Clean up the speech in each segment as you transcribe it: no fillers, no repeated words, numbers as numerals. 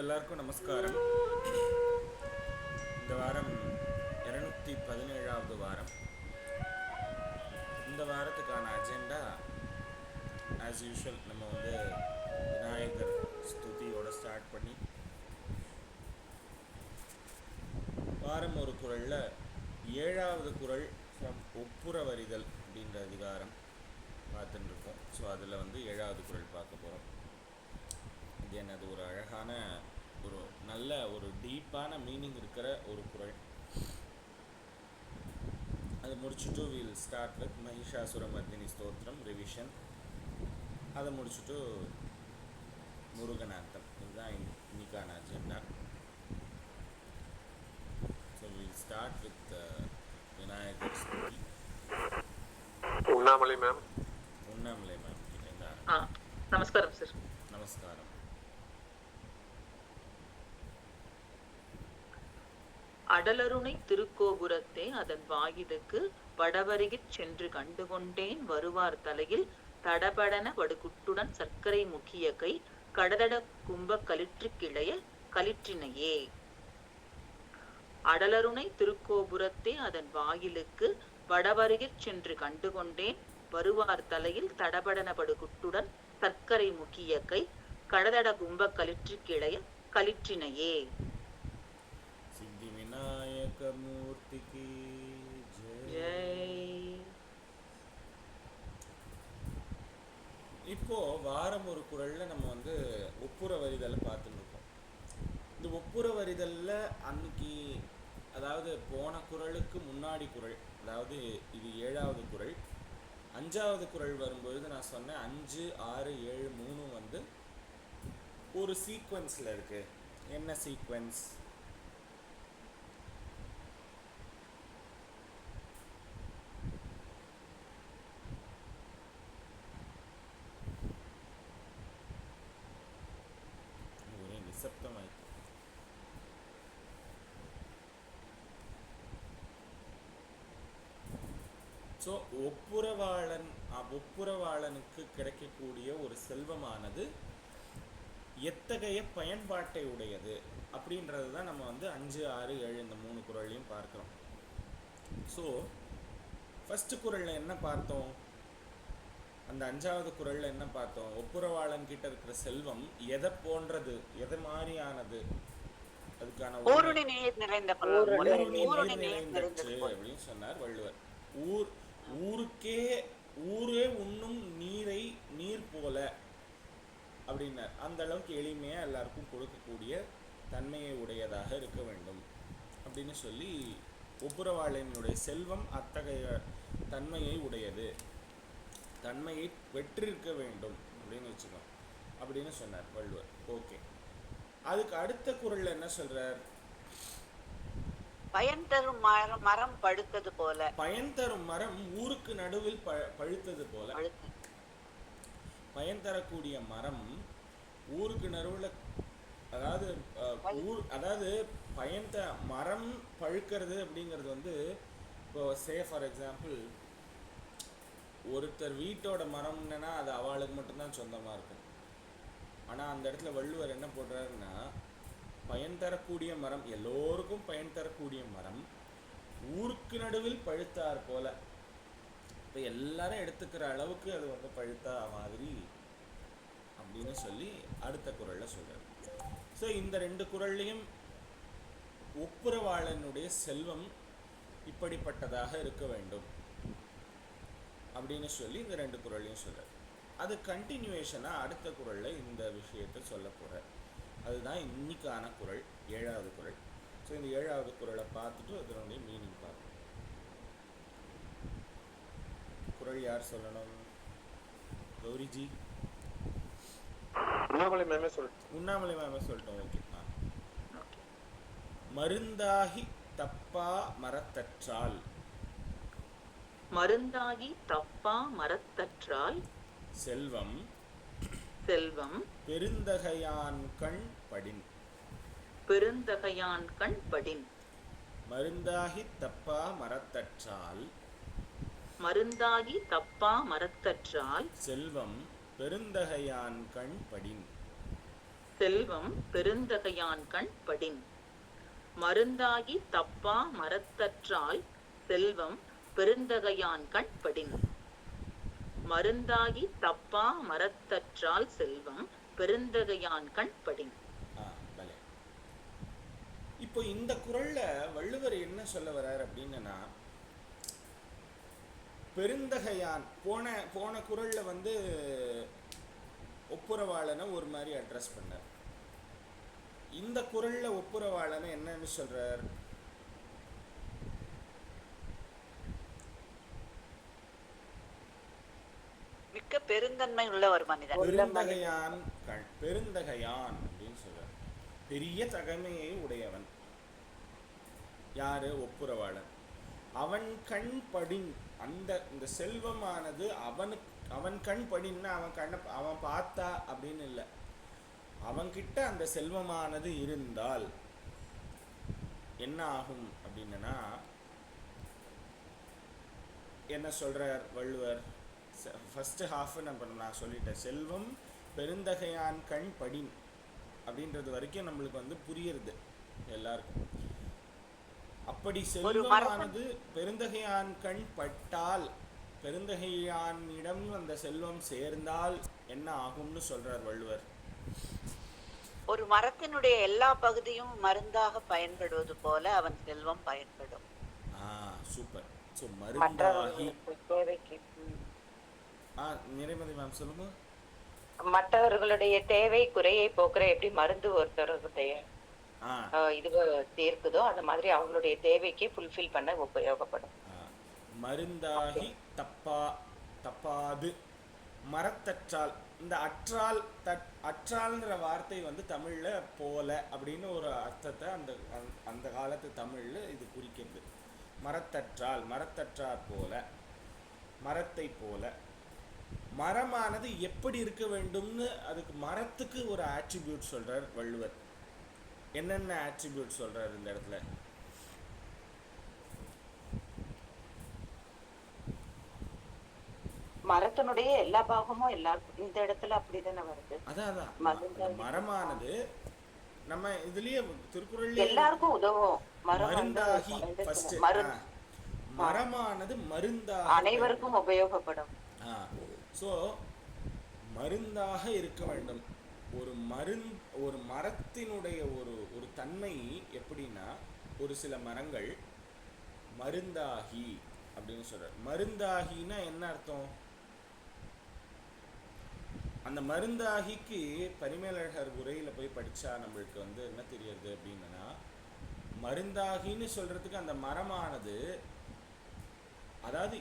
எல்லாருக்கும் நமஸ்காரம். இந்த வாரம் 217வது வாரம். இந்த வாரத்துக்கான அஜெண்டா ஆஸ் யூஷுவல் நம்ம விநாயகர் ஸ்துதியோட ஸ்டார்ட் பண்ணி வாரம் ஒரு குறளில் 7வது குறள் ஃப்ரம் ஒப்புரவறிதல் அப்படின்ற அதிகாரம் பார்த்துட்டு இருக்கோம். ஸோ அதில் 7வது குறள் பார்க்க போகிறோம். தென் அது ஒரு அழகான ஒரு நல்ல ஒரு டீப்பான மீனிங் இருக்கிற ஒரு குறள். அதை முடிச்சுட்டு வில் ஸ்டார்ட் வித் மகிஷாசுரமர்தினி ஸ்தோத்திரம் ரிவிஷன். அதை முடிச்சுட்டு முருகனார்த்தம். இதுதான் இன்னைக்கான agenda. So will start with Vinayagar Stuti. Unnamalai ma'am நமஸ்காரம் சார். நமஸ்காரம். அடலருணை திருக்கோபுரத்தே அதன் வாயிலுக்கு வடவருகிற் சென்று கண்டுகொண்டேன் வருவார் தலையில் தடபடன வடுகுட்டுடன் சர்க்கரை முக்கிய கை கடதட கும்ப களிற்று கிளைய களிற்றினையே. அடலருணை திருக்கோபுரத்தே அதன் வாயிலுக்கு வடவருகிற் சென்று கண்டுகொண்டேன் வருவார் தலையில் தடபடன வடுகுட்டுடன் சர்க்கரை முக்கிய கை கடதட கும்ப களிற்று கிளைய களிற்றினையே. சித்தி விநாயக மூர்த்திக்கு ஜெய். இப்போ வாரம் ஒரு குறள்ல நம்ம ஒப்புரவறிதலை பார்த்துட்டு இருக்கோம். இந்த ஒப்புரவறிதல்ல அன்னைக்கு, அதாவது போன குறளுக்கு முன்னாடி குறள், அதாவது இது 7வது குறள். 5வது குறள் வரும்பொழுது நான் சொன்னேன் 5, 6, 7, 3 ஒரு சீக்வன்ஸில் இருக்கு. என்ன சீக்வன்ஸ்? ஒரே நிசப்தமாயிருக்கு. ஸோ ஒப்புரவாளனுக்கு கிடைக்கக்கூடிய ஒரு செல்வமானது எத்தகைய பயன்பாட்டை உடையது அப்படின்றது தான் நம்ம 5, 6, 7 இந்த 3 குறளையும் பார்க்குறோம். ஸோ ஃபஸ்ட்டு குறளில் என்ன பார்த்தோம்? அந்த 5வது குறளில் என்ன பார்த்தோம்? ஒப்புரவாளன் கிட்ட இருக்கிற செல்வம் எதை போன்றது, எதை மாதிரியானது, அதுக்கான ஊருணி நீர் நிறைந்தற்று அப்படின்னு சொன்னார் வள்ளுவர். ஊரே உண்ணும் நீர் போல அப்படின்னார். அந்த அளவுக்கு எளிமையாக எல்லாருக்கும் கொடுக்கக்கூடிய தன்மையை உடையதாக இருக்க வேண்டும் அப்படின்னு சொல்லி ஒப்புரவாளனுடைய செல்வம் அத்தகைய தன்மையை உடையது, தன்மையை பெற்றிருக்க வேண்டும் அப்படின்னு வச்சுக்கோம் அப்படின்னு சொன்னார் வள்ளுவர். ஓகே, அதுக்கு அடுத்த குறள்ல என்ன சொல்றார்? பயன் தரும் மரம் பழுத்தது போல. பயன் தரும் மரம் ஊருக்கு நடுவில் பழுத்தது போல. பயன் தரக்கூடிய மரம் ஊருக்கு நடுவில், அதாவது மரம் பழுக்கிறது அப்படிங்கிறது இப்போ சே ஃபார் எக்ஸாம்பிள் ஒருத்தர் வீட்டோட மரம்னா அது அவளுக்கு மட்டும்தான் சொந்தமாக இருக்கும். ஆனால் அந்த இடத்துல வள்ளுவர் என்ன போடுறாருன்னா, பயன் தரக்கூடிய மரம், எல்லோருக்கும் பயன் தரக்கூடிய மரம் ஊருக்கு நடுவில் பழுத்தார் போல. இப்போ எல்லாரும் எடுத்துக்கிற அளவுக்கு அது பழுத்தா மாதிரி அப்படின்னு சொல்லி அடுத்த குறள்ல சொல்றாரு. ஸோ இந்த 2 குறள்லையும் ஒப்புரவாளனுடைய செல்வம் இப்படிப்பட்டதாக இருக்க வேண்டும் அப்படின்னு சொல்லி இந்த 2 குறளையும் சொல்றாரு. அது கண்டினியூவேஷனாக அடுத்த குறள்ல இந்த விஷயத்தை சொல்ல போறார். அதுதான் இன்னைக்கான குறள், 7வது குறள். ஸோ இந்த 7வது குறளை பார்த்துட்டு அதனுடைய மீனிங் பார்க்கணும். குறள் யார் சொல்லணும்? கௌரிஜி. உண்ணாமலை மேமே சொல்லட்டும். ஓகே. மருந்தாகி தப்பா மரத்தற்றால். மருந்தாகி தப்பா மரத்தற்றால் செல்வம் பெருந்தகையான் கண் படின். மருந்தாகி தப்பா மரத்தற்றால் செல்வம் பெருந்தகையான் கண் படின். செல்வம் பெருந்தகையான் கண் படின். மருந்தாகி தப்பா மரத்தற்றால் செல்வம் பெருந்தகையான் கண் படின். மருந்தாகி தப்பா மரத்தற்றால் செல்வம் பெருந்தகையான் கண் படின். பலே. இப்போ இந்த குறள்ல வள்ளுவர் என்ன சொல்ல வர்றார் அப்படின்னா, பெருந்தகையான் போன குறள்ல வந்து ஒப்புரவாளனை ஒரு மாதிரி அட்ரஸ் பண்ணார். இந்த குறள்ல ஒப்புரவாளனை என்னன்னு சொல்றார்? மிக்க பெருந்தன்மை உள்ள ஒரு மனிதன். பெருந்தகையான் அப்படின்னு சொல்றார். பெரிய தகைமையை உடையவன். யாரு? ஒப்புரவாளன். அவன் கண் படின். இந்த செல்வமானது அவன் கண் படின்னா அவன் பார்த்தா அப்படின்னு இல்லை. அவன்கிட்ட அந்த செல்வமானது இருந்தால் என்ன ஆகும் அப்படின்னா, என்ன சொல்றார் வள்ளுவர்? ஃபர்ஸ்ட் ஹாஃப் நான் சொல்லிட்டேன். செல்வம் பெருந்தகையான் கண் படின் அப்படின்றது வரைக்கும் நம்மளுக்கு வந்து புரியுறது எல்லாருக்கும். அப்படி செல்வமானது பெருந்தகையான் கண் பட்டால், பெருந்தகையானிடம் அந்த செல்வம் சேர்ந்தால் என்ன ஆகும்னு சொல்றார் வள்ளுவர். ஒரு மரத்தினுடைய எல்லா பகுதியும் மருந்தாக பயன்படுவது போல அவன் செல்வம் பயன்படும். சூப்பர். ஸோ மருந்தாகி நிறைமதி மேம் சொல்லுங்க. மற்றவர்களுடைய தேவை குறையை போக்குற எப்படி மருந்து ஒருத்தருடைய இது தீர்க்குதோ அந்த மாதிரி அவங்களுடைய தேவைக்கு ஃபுல்ஃபில் பண்ண உபயோகப்படும். மருந்தாகி தப்பாது மரத்தற்றால். இந்த அற்றால்ன்ற வார்த்தை வந்து தமிழ்ல போல அப்படின்னு ஒரு அர்த்தத்தை அந்த காலத்து தமிழ்ல இது குறிக்கிறது. மரத்தற்றார் போல, மரத்தை போல. மரமானது எப்படி இருக்க வேண்டும்னு அதுக்கு மரத்துக்கு ஒரு ஆட்ரிபியூட் சொல்றார் வள்ளுவர். என்னென்ன ஆட்ரிபியூட் சொல்றாரு இந்த இடத்துல? மரத்தினுடைய எல்லா பாகமும் இந்த இடத்துல அப்படிதானே வருது. அதான் மரமானது நம்ம இதுலயே திருக்குறள்ல எல்லாருக்கும் உதவும். மருந்தாகி மரமானது மருந்தாக அனைவருக்கும் உபயோகப்படும். ஸோ மருந்தாக இருக்க வேண்டும். ஒரு மரத்தினுடைய ஒரு தன்மை எப்படின்னா, ஒரு சில மரங்கள் மருந்தாகி அப்படின்னு சொல்றார். மருந்தாகினா என்ன அர்த்தம்? அந்த மருந்தாகிக்கு பரிமேலழகர் உரையில போய் படிச்சா நம்மளுக்கு வந்து என்ன தெரியுது அப்படின்னா, மருந்தாகின்னு சொல்றதுக்கு அந்த மரமானது, அதாவது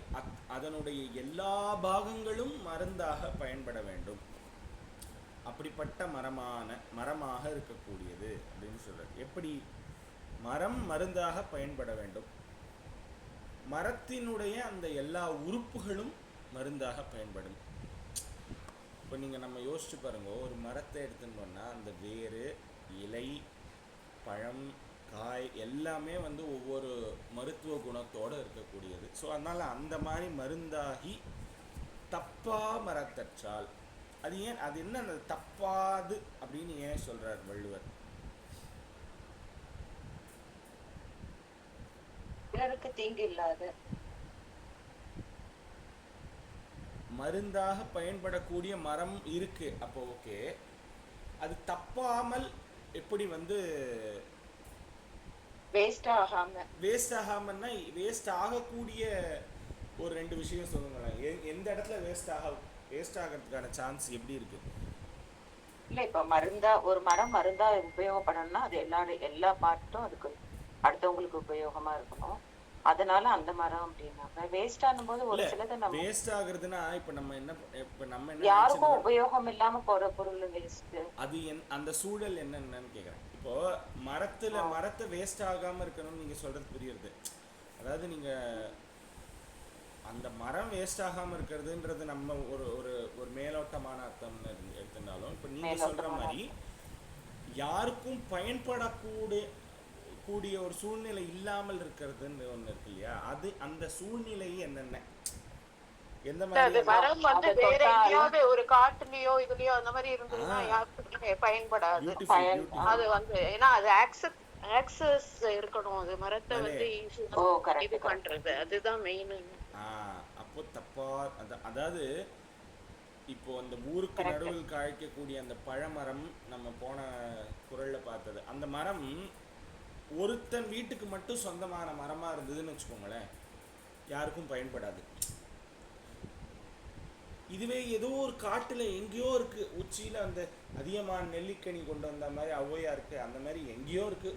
அதனுடைய எல்லா பாகங்களும் மருந்தாக பயன்பட வேண்டும். அப்படிப்பட்ட மரமாக இருக்கக்கூடியது அப்படின்னு சொல்றார். எப்படி மரம் மருந்தாக பயன்பட வேண்டும்? மரத்தினுடைய அந்த எல்லா உறுப்புகளும் மருந்தாக பயன்படும். இப்போ நீங்கள் நம்ம யோசிச்சு பாருங்க, ஒரு மரத்தை எடுத்துட்டோம்னா அந்த வேறு, இலை, பழம், காய் எல்லாமே வந்து ஒவ்வொரு மருத்துவ குணத்தோடு இருக்கக்கூடியது. ஸோ அதனால் அந்த மாதிரி மருந்தாகி தப்பா மரத்தற்றால். அது என்ன அந்த தப்பாது அப்படின்னு ஏன் சொல்றார் வள்ளுவர்? பிறருக்கு தீங்கு இல்லாத மருந்தாக பயன்படக்கூடிய மரம் இருக்கு. அப்போ ஓகே, அது தப்பாமல் எப்படி வந்து வேஸ்ட் ஆகாமன்னா வேஸ்ட் ஆகக்கூடிய ஒரு 2 விஷயம் சொல்லுங்களேன். எந்த இடத்துல வேஸ்ட் ஆகிறதுக்கான சான்ஸ் எப்படி இருக்கு? இல்ல இப்ப ஒரு மரம் மருந்தா உபயோகப்படணும்னா அது எல்லா பார்ட்டும் அதுக்கு அடுத்தவங்களுக்கு உபயோகமா இருக்கணும். அதனால அந்த மரம் அப்படின்னாங்க. வேஸ்ட் ஆகும்போது ஒரு சிலது நம்ம வேஸ்ட் ஆகுறதுன்னா இப்ப நம்ம என்ன யாருக்கும் உபயோகம் இல்லாம போற பொருள் வேஸ்ட். அது அந்த சூழல் என்னன்னு கேக்குறேன். இப்போ மரத்தை வேஸ்ட் ஆகாம இருக்கணும்னு நீங்க சொல்றது புரியுது. அதாவது நீங்க அந்த மரம் வேஸ்ட் ஆகாம இருக்கிறதுன்றது நம்ம ஒரு மேலோட்டமான அர்த்தம் எடுத்துட்டாலும், இப்ப நீங்க சொல்ற மாதிரி யாருக்கும் பயன்படக்கூடிய ஒரு சூழ்நிலை இல்லாமல் இருக்கிறதுன்னு ஒண்ணு இருக்கு இல்லையா? அது அந்த சூழ்நிலை என்னென்ன, எந்த மாதிரி? மரம் வந்து வேற எங்கேயாவது ஒரு காட்டுலயோ இதுலயோ அந்த மாதிரி இருந்ததுன்னா யாருக்கு பயன்படாது. பியூட்டிஃபுல் பயன் பியூட்டிஃபுல் அது வந்து ஏன்னா அது ஆக்சஸ் இருக்கணும், அது மரத்தை பலே வந்து ஓ இது கரெக்ட் கரெக்ட். பண்றது அதுதான் மெயின். ஆ அப்போ தப்பா அதாவது இப்போ அந்த ஊருக்கு கரெக்ட். நடுவில் காய்க்கக்கூடிய அந்த பழமரம் நம்ம போன குறள்ல பார்த்தது, அந்த மரம் ஒருத்தன் வீட்டுக்கு மட்டும் சொந்தமான மரமா இருந்ததுன்னு வச்சுக்கோங்களேன், யாருக்கும் பயன்படாது. இதுவே ஏதோ ஒரு காட்டுல எங்கேயோ இருக்கு, உச்சியில அந்த அதிகமான நெல்லிக்கனி கொண்டு வந்த மாதிரி ஔவையா இருக்கு, அந்த மாதிரி எங்கேயோ இருக்கு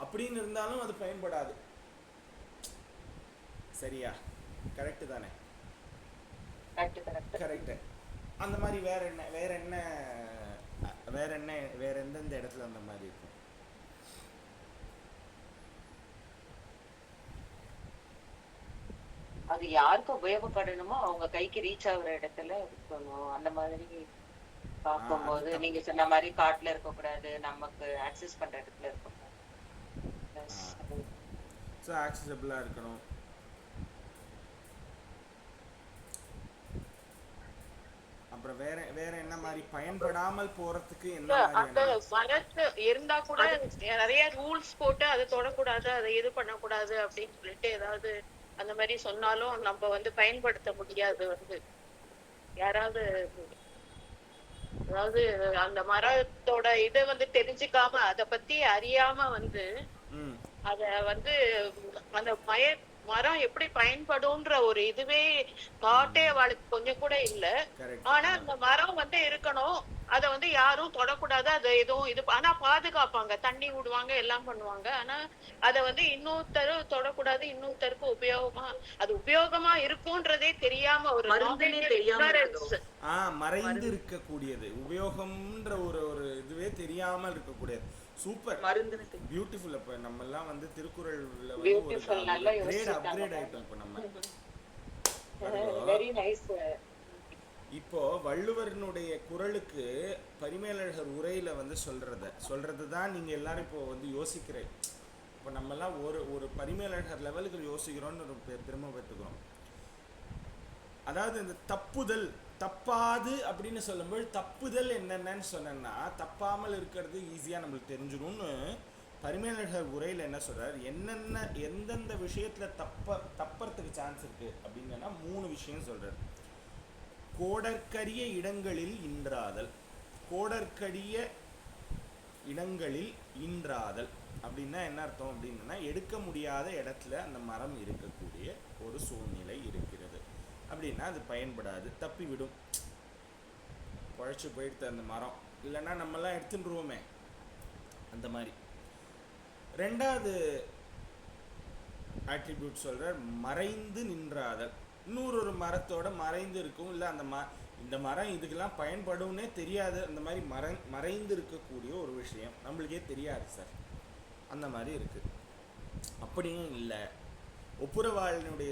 அப்படின்னு இருந்தாலும் அது பயன்படாது. சரியா? கரெக்டு தானே? Correct correct. கரெக்டு. அந்த மாதிரி வேற என்ன வேற என்ன வேற என்ன வேற எந்தெந்த இடத்துல அந்த மாதிரி இருக்கும்? அது யாருக்கு உபயோகப்படணுமோ அவங்க கைக்கு ரீச் ஆகுற இடத்துல இருக்கணும். அந்த மாதிரி அது பார்க்கும்போது தப்பு. நீங்க சொன்ன மாதிரி காட்டுல இருக்கக்கூடாது, நமக்கு ஆக்சஸ் பண்ற இடத்துல இருக்கக்கூடாது. Plus, ஸோ ஆக்சசபிளாக இருக்கணும். அப்புறம் வேற வேற என்ன மாதிரி பயன்படாமல் போறதுக்கு என்ன அந்த மாதிரியான மரத்து இருந்தா கூட நிறைய ரூல்ஸ் போட்டு அதை தொடக்கூடாது, அதை இது பண்ணக்கூடாது அப்படின்னு சொல்லிட்டு ஏதாவது அந்த மாதிரி சொன்னாலும் நம்ம வந்து பயன்படுத்த முடியாது. வந்து யாராவது அதாவது அந்த மரத்தோட இதை வந்து தெரிஞ்சுக்காம அதை பத்தி அறியாம வந்து ம் அத வந்து அந்த மரம் எப்படி பயன்படும்ன்ற ஒரு இதுவே தாட்டே அவளுக்கு கொஞ்சம் கூட இல்ல. கரெக்ட். ஆனா அந்த மரம் வந்து இருக்கணும், அத வந்து யாரும் தொடக்கூடாது, அது எதுவும் இது ஆனா பாதுகாப்பாங்க, தண்ணி விடுவாங்க, எல்லாம் பண்ணுவாங்க. ஆனா அத வந்து இன்னொருத்தர் தொடக்கூடாது, இன்னொருத்தருக்கு அது உபயோகமா இருக்கும்ன்றதே தெரியாம ஒரு மருந்துனே தெரியாம ignorance. மறைந்து இருக்கக்கூடியது, உபயோகம்ன்ற ஒரு ஒரு இதுவே தெரியாமல் இருக்கக்கூடியது. சூப்பர், மருந்துன்னு தெரியும். பியூட்டிஃபுல். அப்ப நம்ம எல்லாம் வந்து திருக்குறள்ல வந்து ஒரு Beautiful, நல்லா கிரேட் யோசிச்சிருக்காங்க. அப்கிரேட் ஆயிட்டோம் இப்போ நம்ம. Very nice. இப்போ வள்ளுவரினுடைய குறளுக்கு பரிமேலழகர் உரையில வந்து சொல்றது தான் நீங்க எல்லாரும் இப்போ வந்து யோசிக்கிறேன். இப்போ நம்ம எல்லாம் ஒரு ஒரு பரிமேலழகர் லெவலுக்கு யோசிக்கிறோம்னு ஒரு பெருமை பெற்றுக்கிறோம். அதாவது இந்த தப்புதல், தப்பாது அப்படின்னு சொல்லும்போது தப்புதல் என்னென்னு சொன்னேன்னா, தப்பாமல் இருக்கிறது ஈஸியாக நம்மளுக்கு தெரிஞ்சிடும்னு பரிமேலழகர் உரையில் என்ன சொல்றார், என்னென்ன எந்தெந்த விஷயத்தில் தப்பறதுக்கு சான்ஸ் இருக்கு அப்படின்னா 3 விஷயம் சொல்றார். கோடற்கரிய இடங்களில் இன்றாதல். கோடற்கரிய இடங்களில் இன்றாதல் அப்படின்னா என்ன அர்த்தம் அப்படின்னா, எடுக்க முடியாத இடத்துல அந்த மரம் இருக்கக்கூடிய ஒரு சூழ்நிலை இருக்கிறது அப்படின்னா அது பயன்படாது, தப்பி விடும், குழைச்சி போயிடுது அந்த மரம், இல்லைன்னா நம்மெல்லாம் எடுத்துட்டுருவோமே அந்த மாதிரி. ரெண்டாவது ஆட்ரிபியூட் சொல்ற மறைந்து நின்றாதல். இன்னொரு மரத்தோட மறைந்து இருக்கும், இல்லை அந்த இந்த மரம் இதுக்கெல்லாம் பயன்படும்னே தெரியாது, அந்த மாதிரி மறைந்து இருக்கக்கூடிய ஒரு விஷயம் நம்மளுக்கே தெரியாது சார், அந்த மாதிரி இருக்கு. அப்படியும் இல்லை. ஒப்புரவாளினுடைய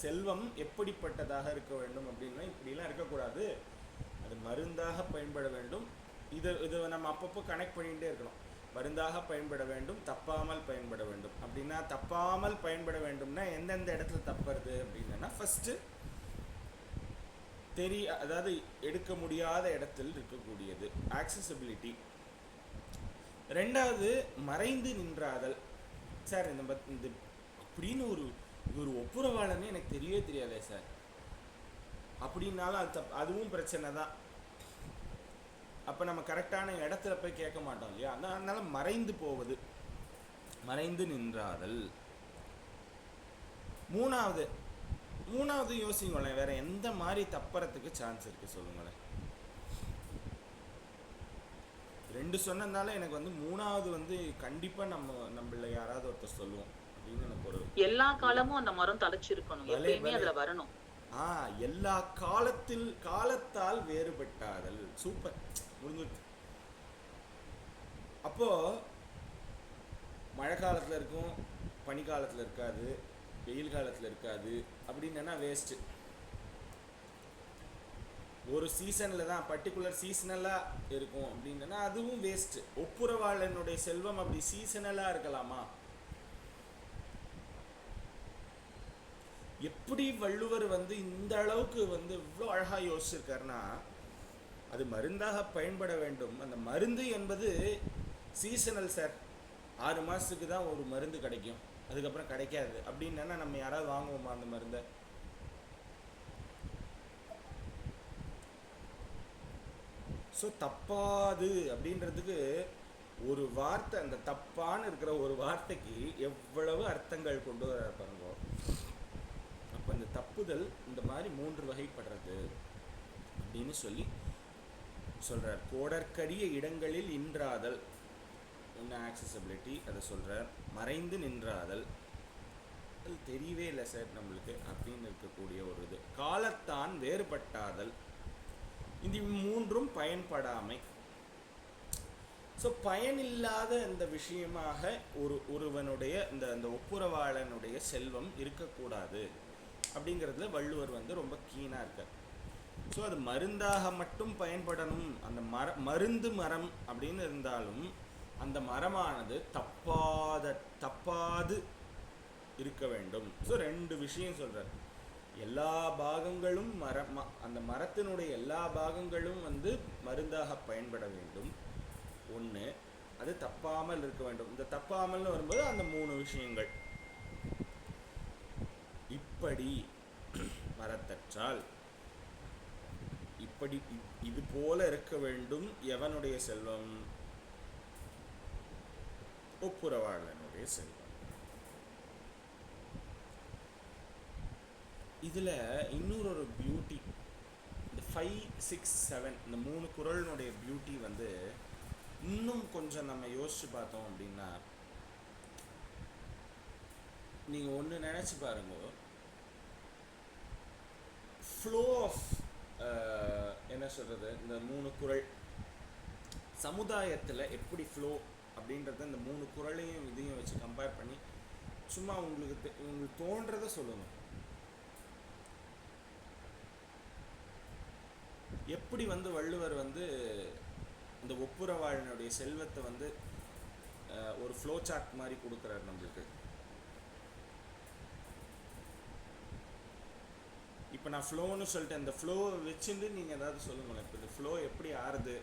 செல்வம் எப்படிப்பட்டதாக இருக்க வேண்டும் அப்படின்னா இப்படிலாம் இருக்கக்கூடாது, அது மருந்தாக பயன்பட வேண்டும். இதை நம்ம அப்பப்போ கனெக்ட் பண்ணிகிட்டே இருக்கணும். மருந்தாக பயன்பட வேண்டும், தப்பாமல் பயன்பட வேண்டும். அப்படின்னா தப்பாமல் பயன்பட வேண்டும்னா எந்தெந்த இடத்துல தப்புறது அப்படின்னா, ஃபஸ்ட்டு அதாவது எடுக்க முடியாத இடத்தில் இருக்கக்கூடியது, ஆக்சசிபிலிட்டி. ரெண்டாவது மறைந்து நின்றாதல். சார் இந்த அப்படின்னு ஒரு ஒப்புரவாளன்னு எனக்கு தெரியவே தெரியாதே சார் அப்படின்னாலும் அது அதுவும் பிரச்சனை தான். அப்போ நம்ம கரெக்டான இடத்துல போய் கேட்க மாட்டோம் இல்லையா, அதனால மறைந்து போவது, மறைந்து நின்றாதல். மூணாவது யோசிங்களேன், வேற எந்த மாதிரி தப்பறதுக்கு சான்ஸ் இருக்கு சொல்லுங்களேன். 2 சொன்னதுனால எனக்கு வந்து மூணாவது வந்து கண்டிப்பா நம்மள யாராவது ஒருத்தர் சொல்லுவோம் அப்படின்னு எனக்கு ஒரு. எல்லா காலமும் அந்த மரம் தழைச்சிருக்கணும், எப்பயுமே அதுல வரணும். எல்லா காலத்தால் வேறுபட்டாதல். சூப்பர், முடிஞ்சிருக்கு. அப்போ மழை காலத்துல இருக்கும், பனி காலத்துல இருக்காது, வெயில் காலத்துல இருக்காது அப்படின்னா வேஸ்ட். ஒரு சீசன்ல தான் பர்டிகுலர் சீசனலா இருக்கும் அப்படின்னா அதுவும் வேஸ்ட். ஒப்புரவாளனுடைய செல்வம் அப்படி சீசனலா இருக்கலாமா? எப்படி வள்ளுவர் வந்து இந்த அளவுக்கு வந்து இவ்வளோ அழகா யோசிச்சிருக்காருன்னா, அது மருந்தாக பயன்பட வேண்டும். அந்த மருந்து என்பது சீசனல் சார். 6 மாதத்துக்கு தான் ஒரு மருந்து கிடைக்கும், அதுக்கப்புறம் கிடைக்காது. அப்படின்னா நம்ம யாராவது வாங்குவோமா அந்த மருந்தை? ஸோ தப்பாது அப்படின்றதுக்கு ஒரு வார்த்தை, அந்த தப்பான்னு இருக்கிற ஒரு வார்த்தைக்கு எவ்வளவு அர்த்தங்கள் கொண்டு வர பாருங்க. அப்போ இந்த தப்புதல் இந்த மாதிரி 3 வகைப்படுறது அப்படின்னு சொல்லி சொல்கிறார். கோடற்கரிய இடங்களில் இன்றாதல், ஒன்று ஆக்சசபிலிட்டி, அதை சொல்கிறார். மறைந்து நின்றாதல், அது தெரியவே இல்லை சார் நம்மளுக்கு அப்படின்னு இருக்கக்கூடிய ஒரு இது. காலத்தான் வேறுபட்டாதல், இந்த 3ம் பயன்படாமை. ஸோ பயனில்லாத இந்த விஷயமாக ஒருவனுடைய இந்த ஒப்புரவாளனுடைய செல்வம் இருக்கக்கூடாது அப்படிங்கிறதுல வள்ளுவர் வந்து ரொம்ப கீனாக இருக்கார். ஸோ அது மருந்தாக மட்டும் பயன்படணும். அந்த மருந்து மரம் அப்படின்னு இருந்தாலும் அந்த மரமானது தப்பாது இருக்க வேண்டும். ஸோ 2 விஷயம் சொல்கிறார். எல்லா பாகங்களும் அந்த மரத்தினுடைய எல்லா பாகங்களும் வந்து மருந்தாக பயன்பட வேண்டும். ஒன்று, அது தப்பாமல் இருக்க வேண்டும். இந்த தப்பாமல்னு வரும்போது அந்த 3 விஷயங்கள். இப்படி மரத்தற்றால் இப்படி இது போல இருக்க வேண்டும். எவனுடைய செல்வம்? ஒப்புரவாளனுடைய செல்வம். இதில் இன்னொரு பியூட்டி, இந்த 5, 6, 7 இந்த 3 குறளினுடைய பியூட்டி வந்து இன்னும் கொஞ்சம் நம்ம யோசிச்சு பார்த்தோம் அப்படின்னா, நீங்கள் ஒன்று நினச்சி பாருங்க, ஃப்ளோ ஆஃப் என்ன சொல்கிறது, இந்த 3 குறள் சமுதாயத்தில் எப்படி ஃப்ளோ அப்படின்றத இந்த 3 குறளையும் இதையும் வச்சு கம்பேர் பண்ணி சும்மா உங்களுக்கு தோன்றதை சொல்லணும். எப்படி வந்து வள்ளுவர் வந்து இந்த ஒப்புரவாளனுடைய செல்வத்தை வந்து ஒரு ஃப்ளோ சார்ட் மாதிரி கொடுக்குறாரு நம்மளுக்கு. இப்போ நான் ஃப்ளோன்னு சொல்லிட்டேன், இந்த ஃப்ளோவை வச்சுட்டு நீங்கள் ஏதாவது சொல்லுங்களேன். இப்போ இந்த ஃப்ளோ எப்படி ஆறுது?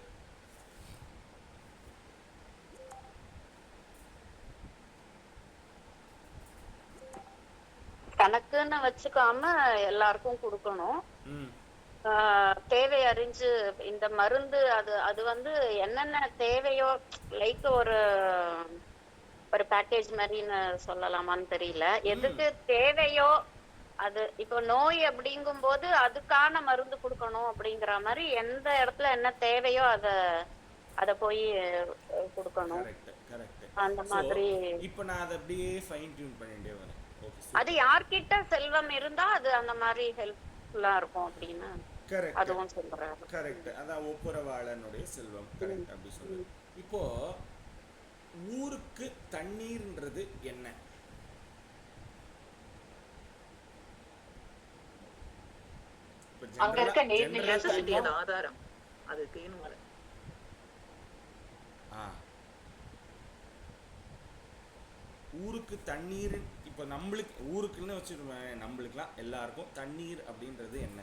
தனக்குன்னு வச்சுக்காம எல்லாருக்கும் கொடுக்கணும். தேவை அறிஞ்சு இந்த மருந்து அது வந்து என்னென்ன தேவையோ, லைக் ஒரு பேக்கேஜ் மாதிரின்னு சொல்லலாமான்னு தெரியல. எதுக்கு தேவையோ அது, இப்போ நோய் அப்படிங்கும் போது அதுக்கான மருந்து கொடுக்கணும் அப்படிங்கிற மாதிரி எந்த இடத்துல என்ன தேவையோ அத போய் கொடுக்கணும். அந்த மாதிரி இப்போ நான் அதை அப்படியே ஃபைன் டியூன் பண்ணிட்டே வரேன். அது யார்கிட்ட செல்வம் இருந்தா அது அந்த மாதிரி ஹெல்ப்ஃபுல்லா இருக்கும் அப்படின்னு அதுவும் சொல்றாரு. கரெக்ட். அதான் ஒப்புரவாளனுடைய செல்வம். கரெக்ட் அப்படி சொல்லுது. இப்போ ஊருக்கு தண்ணீர்ன்றது என்ன? அங்க இருக்க நீர்நிலை ஆதாரம் அது தேனும். ஊருக்கு தண்ணீர், இப்போ நம்மளுக்கு ஊருக்குன்னு வச்சுருவேன், நம்மளுக்குலாம் எல்லாருக்கும் தண்ணீர் அப்படின்றது என்ன?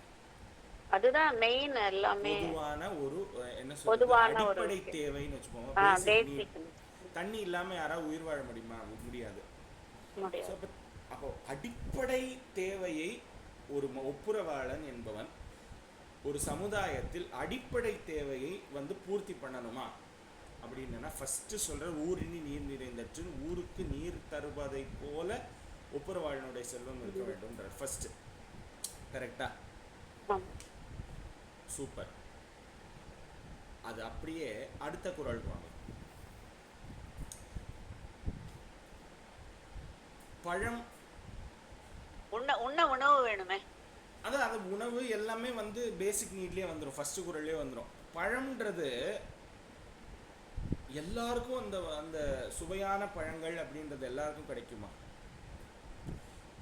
அதுதான் மெயின். எல்லாமே பொதுவான ஒரு என்ன சொல்றது, அடிப்படை தேவைன்னு வச்சுக்கோங்க. தண்ணி இல்லாம யாராவது உயிர் வாழ முடியுமா? முடியாது. அப்போ அடிப்படை தேவையை ஒரு ஒப்புரவாளன் என்பவன் ஒரு சமுதாயத்தில் அடிப்படை தேவையை வந்து பூர்த்தி பண்ணணுமா அப்படின்னா, ஃபர்ஸ்ட் சொல்ற ஊரினி நீர் நிறைந்தற்று, ஊருக்கு நீர் தருவதை போல ஒப்புரவாளனுடைய செல்வம் இருக்க வேண்டும். ஃபர்ஸ்ட் கரெக்டா? சூப்பர். அது அப்படியே அடுத்த குறளுக்கு வாங்க. பழம் உண்ண உணவு வேணுமே. அதான் அது உணவு எல்லாமே வந்து பேசிக் நீட்லயே வந்துடும், ஃபர்ஸ்ட் குறள்லயே வந்துடும். பழம்ன்றது எல்லாருக்கும் அந்த அந்த சுவையான பழங்கள் அப்படின்றது எல்லாருக்கும் கிடைக்குமா?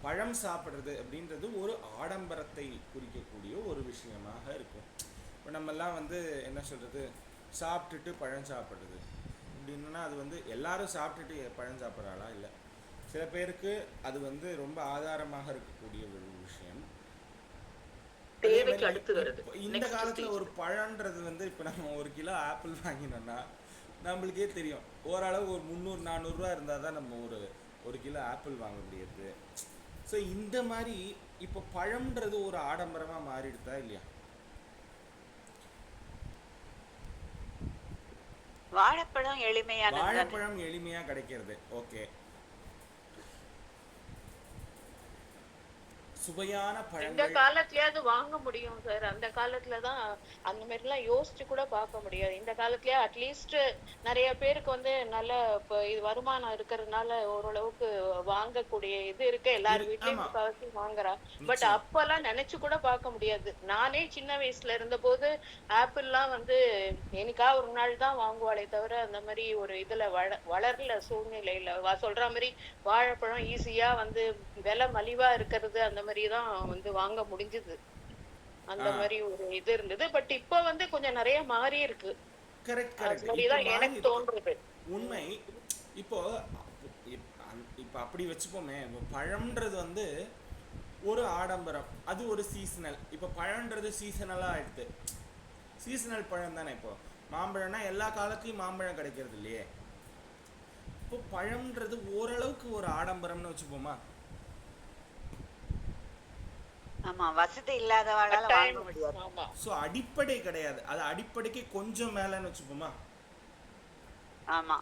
பழம் சாப்பிட்றது அப்படின்றது ஒரு ஆடம்பரத்தை குறிக்கக்கூடிய ஒரு விஷயமாக இருக்கும். இப்போ நம்மெல்லாம் வந்து என்ன சொல்கிறது, சாப்பிட்டுட்டு பழம் சாப்பிட்றது அப்படின்னா அது வந்து எல்லாரும் சாப்பிட்டுட்டு பழம் சாப்பிட்றாளா? இல்லை, சில பேருக்கு அது வந்து ரொம்ப ஆதாரமாக இருக்கக்கூடிய ஒரு விஷயம். தேவைக்கு மாதிரி அடுத்து வருது. இந்த நெக்ஸ்ட் காலத்துல ஸ்டேஜ். ஒரு பழன்றது வந்து இப்போ நம்ம 1 கிலோ ஆப்பிள் வாங்கினோம்னா நம்மளுக்கே தெரியும் ஓரளவு ஒரு 300-400 ரூபா இருந்தால் தான் நம்ம ஒரு 1 கிலோ ஆப்பிள் வாங்க முடியுது. ஸோ இந்த மாதிரி இப்போ பழம்ன்றது ஒரு ஆடம்பரமா மாறிடுதா இல்லையா? வாழைப்பழம் எளிமையானது தானே. வாழைப்பழம் எளிமையா கிடைக்கிறது, ஓகே. சுவையான இந்த பழங்கள் காலத்துலயாவது வாங்க முடியும் சார். அந்த காலத்துலதான் அந்த மாதிரி எல்லாம் யோசிச்சு கூட பார்க்க முடியாது. இந்த காலத்துலயே அட்லீஸ்ட் நிறைய பேருக்கு வந்து நல்ல இப்ப இது வருமானம் இருக்கிறதுனால ஓரளவுக்கு வாங்கக்கூடிய இது இருக்கு. எல்லார் வீட்லயும் ஆமா, முக்காவாசி வாங்குறா. பட் நிச்சயம். அப்பெல்லாம் நினைச்சு கூட பார்க்க முடியாது. நானே சின்ன வயசுல இருந்த போது ஆப்பிள்லாம் வந்து என்னைக்கா ஒரு நாள் தான் வாங்குவாளே தவிர அந்த மாதிரி ஒரு இதுல வளரல சூழ்நிலையில. சொல்ற மாதிரி வாழைப்பழம் ஈஸியா வந்து விலை மலிவா இருக்கிறது அந்த மாதிரி தான் வந்து வாங்க முடிஞ்சது. அந்த ஆ மாதிரி ஒரு இது இருந்தது. பட் இப்ப வந்து கொஞ்சம் நிறைய மாறி இருக்கு. கரெக்ட் அது கரெக்ட் இப்போ மாதிரிதான் மாறி எனக்கு இருக்கு தோன்றுது. உண்மை. இப்போ இப்போ அப்படி வச்சுப்போமே, இப்போ பழம்ன்றது வந்து ஒரு ஆடம்பரம், அது ஒரு சீசனல். இப்போ பழம்ன்றது சீசனலாக ஆயிடுது. சீசனல் பழம் தானே. இப்போ மாம்பழம்னா எல்லா காலத்துலையும் மாம்பழம் கிடைக்கிறது இல்லையே. இப்போ பழம்ன்றது ஓரளவுக்கு ஒரு ஆடம்பரம்னு வச்சுப்போமா? ஆமா, வசதி இல்லாதவாளால வாங்க கட்டாயம். முடியாது. ஆமா. ஸோ அடிப்படை கிடையாது, அது அடிப்படைக்கு கொஞ்சம் மேலேன்னு வச்சுப்போமா? ஆமா.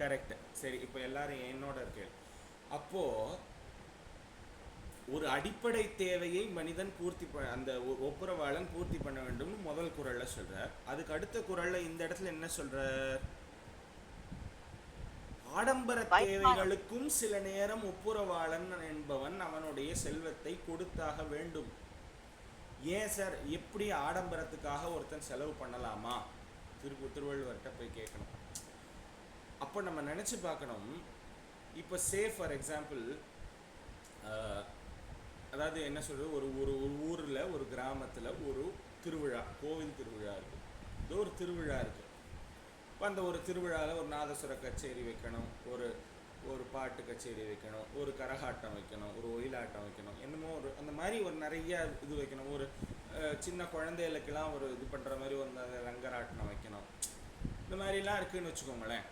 கரெக்ட். சரி, இப்போ எல்லாரும் என்னோட இருக்கு. அப்போ ஒரு அடிப்படை தேவையை மனிதன் அந்த ஒப்புரவாளன் பூர்த்தி பண்ண வேண்டும் முதல் குறள்ல சொல்றார். அதுக்கு அடுத்த குறள்ல இந்த இடத்துல என்ன சொல்றார்? ஆடம்பர தேவைகளுக்கும் சில நேரம் ஒப்புரவாளன் என்பவன் அவனுடைய செல்வத்தை கொடுத்தாக வேண்டும். ஏன் சார், எப்படி ஆடம்பரத்துக்காக ஒருத்தன் செலவு பண்ணலாமா? திருவள்ளுவர்கிட்ட போய் கேட்கணும். அப்போ நம்ம நினச்சி பார்க்கணும். இப்போ ஃபார் எக்ஸாம்பிள், அதாவது என்ன சொல்கிறது, ஒரு ஒரு ஒரு ஊரில் ஒரு கிராமத்தில் ஒரு திருவிழா, கோவில் திருவிழா இருக்குது. ஏதோ ஒரு திருவிழா இருக்குது. இப்போ அந்த ஒரு திருவிழாவில் ஒரு நாதசுர கச்சேரி வைக்கணும், ஒரு பாட்டு கச்சேரி வைக்கணும், ஒரு கரகாட்டம் வைக்கணும், ஒரு ஒயிலாட்டம் வைக்கணும், என்னமோ ஒரு அந்த மாதிரி ஒரு நிறைய இது வைக்கணும். ஒரு சின்ன குழந்தைகளுக்கெல்லாம் ஒரு இது பண்ணுற மாதிரி ஒரு ரங்கராட்டம் வைக்கணும். இந்த மாதிரிலாம் இருக்குதுன்னு வச்சுக்கோங்களேன்.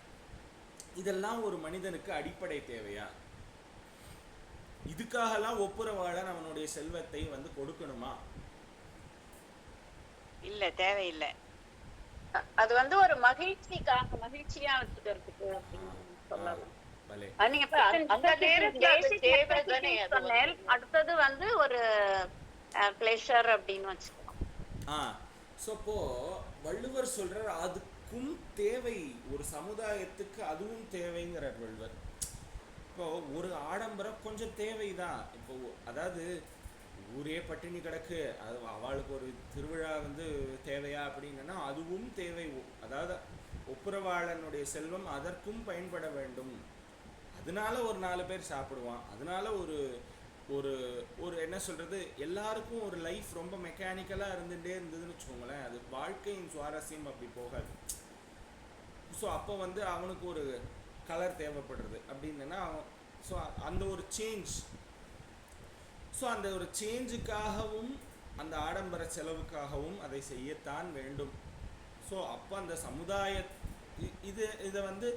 இதெல்லாம் ஒரு மனிதனுக்கு அடிப்படை தேவையா? இதுக்காகலாம் ஒப்புரவாளன் அவனுடைய செல்வத்தை வந்து கொடுக்கணுமா? இல்ல, தேவையில்லை. அது வந்து ஒரு மகிழ்ச்சியா வச்சுக்கிறதுக்கு அப்படின்னு சொல்லலாம். பலே. நீங்க அந்த நேரத்துல அது தேவை தானே. அது அடுத்தது வந்து ஒரு பிளஷர் அப்படின்னு வச்சுக்கலாம். ஸோ இப்போ வள்ளுவர் சொல்றார், அதுக்கும் தேவை, ஒரு சமுதாயத்துக்கு அதுவும் தேவைங்கிறார் வள்ளுவர். இப்போ ஒரு ஆடம்பரம் கொஞ்சம் தேவைதான். இப்போ அதாவது ஊரே பட்டினி கிடக்கு, அது அவளுக்கு ஒரு திருவிழா வந்து தேவையா அப்படின்னா அதுவும் தேவை. அதாவது ஒப்புரவாளனுடைய செல்வம் அதற்கும் பயன்பட வேண்டும். அதனால ஒரு 4 பேர் சாப்பிடுவான். அதனால ஒரு ஒரு ஒரு என்ன சொல்கிறது, எல்லாருக்கும் ஒரு லைஃப் ரொம்ப மெக்கானிக்கலாக இருந்துகிட்டே இருந்ததுன்னு வச்சுக்கோங்களேன், அது வாழ்க்கையின் சுவாரஸ்யம் அப்படி போகாது. ஸோ அப்போ வந்து அவனுக்கு ஒரு கலர் தேவைப்படுறது அப்படின்னா அவன் ஸோ அந்த ஒரு சேஞ்ச், ஸோ அந்த ஒரு சேஞ்சுக்காகவும் அந்த ஆடம்பர செலவுக்காகவும் அதை செய்யத்தான் வேண்டும். ஸோ அப்போ அந்த சமுதாய இதை வந்து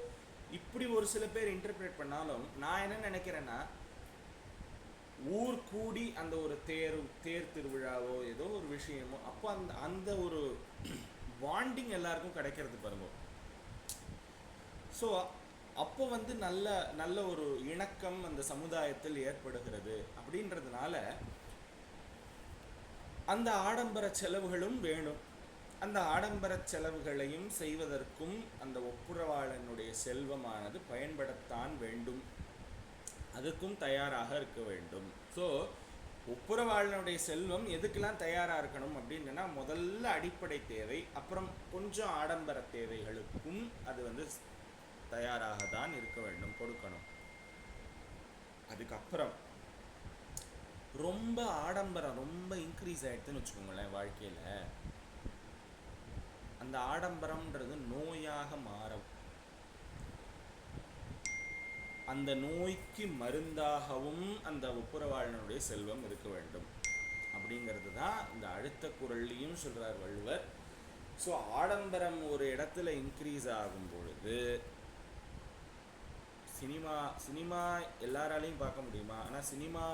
இப்படி ஒரு சில பேர் இன்டர்பிரேட் பண்ணாலும், நான் என்ன நினைக்கிறேன்னா, ஊர் கூடி அந்த ஒரு தேர் திருவிழாவோ ஏதோ ஒரு விஷயமோ அப்போ அந்த ஒரு பாண்டிங் எல்லாருக்கும் கிடைக்கிறது பாருங்க. ஸோ அப்போ வந்து நல்ல ஒரு இணக்கம் அந்த சமுதாயத்தில் ஏற்படுகிறது. அப்படின்றதுனால அந்த ஆடம்பர செலவுகளும் வேணும். அந்த ஆடம்பர செலவுகளையும் செய்வதற்கும் அந்த ஒப்புரவாளனுடைய செல்வமானது பயன்படத்தான் வேண்டும், அதுக்கும் தயாராக இருக்க வேண்டும். ஸோ ஒப்புரவாளனுடைய செல்வம் எதுக்கெல்லாம் தயாராக இருக்கணும் அப்படின்னா, முதல்ல அடிப்படை தேவை, அப்புறம் கொஞ்சம் ஆடம்பர தேவைகளுக்கும் அது வந்து தயாராக தான் இருக்க வேண்டும், கொடுக்கணும். அதுக்கப்புறம் ரொம்ப ஆடம்பரம் ரொம்ப இன்க்ரீஸ் ஆகிடுதுன்னு வச்சுக்கோங்களேன் வாழ்க்கையில், அந்த ஆடம்பரம்ன்றது நோயாக மாறும். அந்த நோய்க்கு மருந்தாகவும் அந்த ஒப்புரவாளனுடைய செல்வம் இருக்க வேண்டும் அப்படிங்கிறது தான் தான் இந்த அடுத்த குறள்லையும் சொல்றார் வள்ளுவர். ஸோ ஆடம்பரம் ஒரு இடத்துல இன்க்ரீஸ் ஆகும் பொழுது, சினிமா எல்லாராலையும் பார்க்க முடியுமா? ஆனால் சினிமா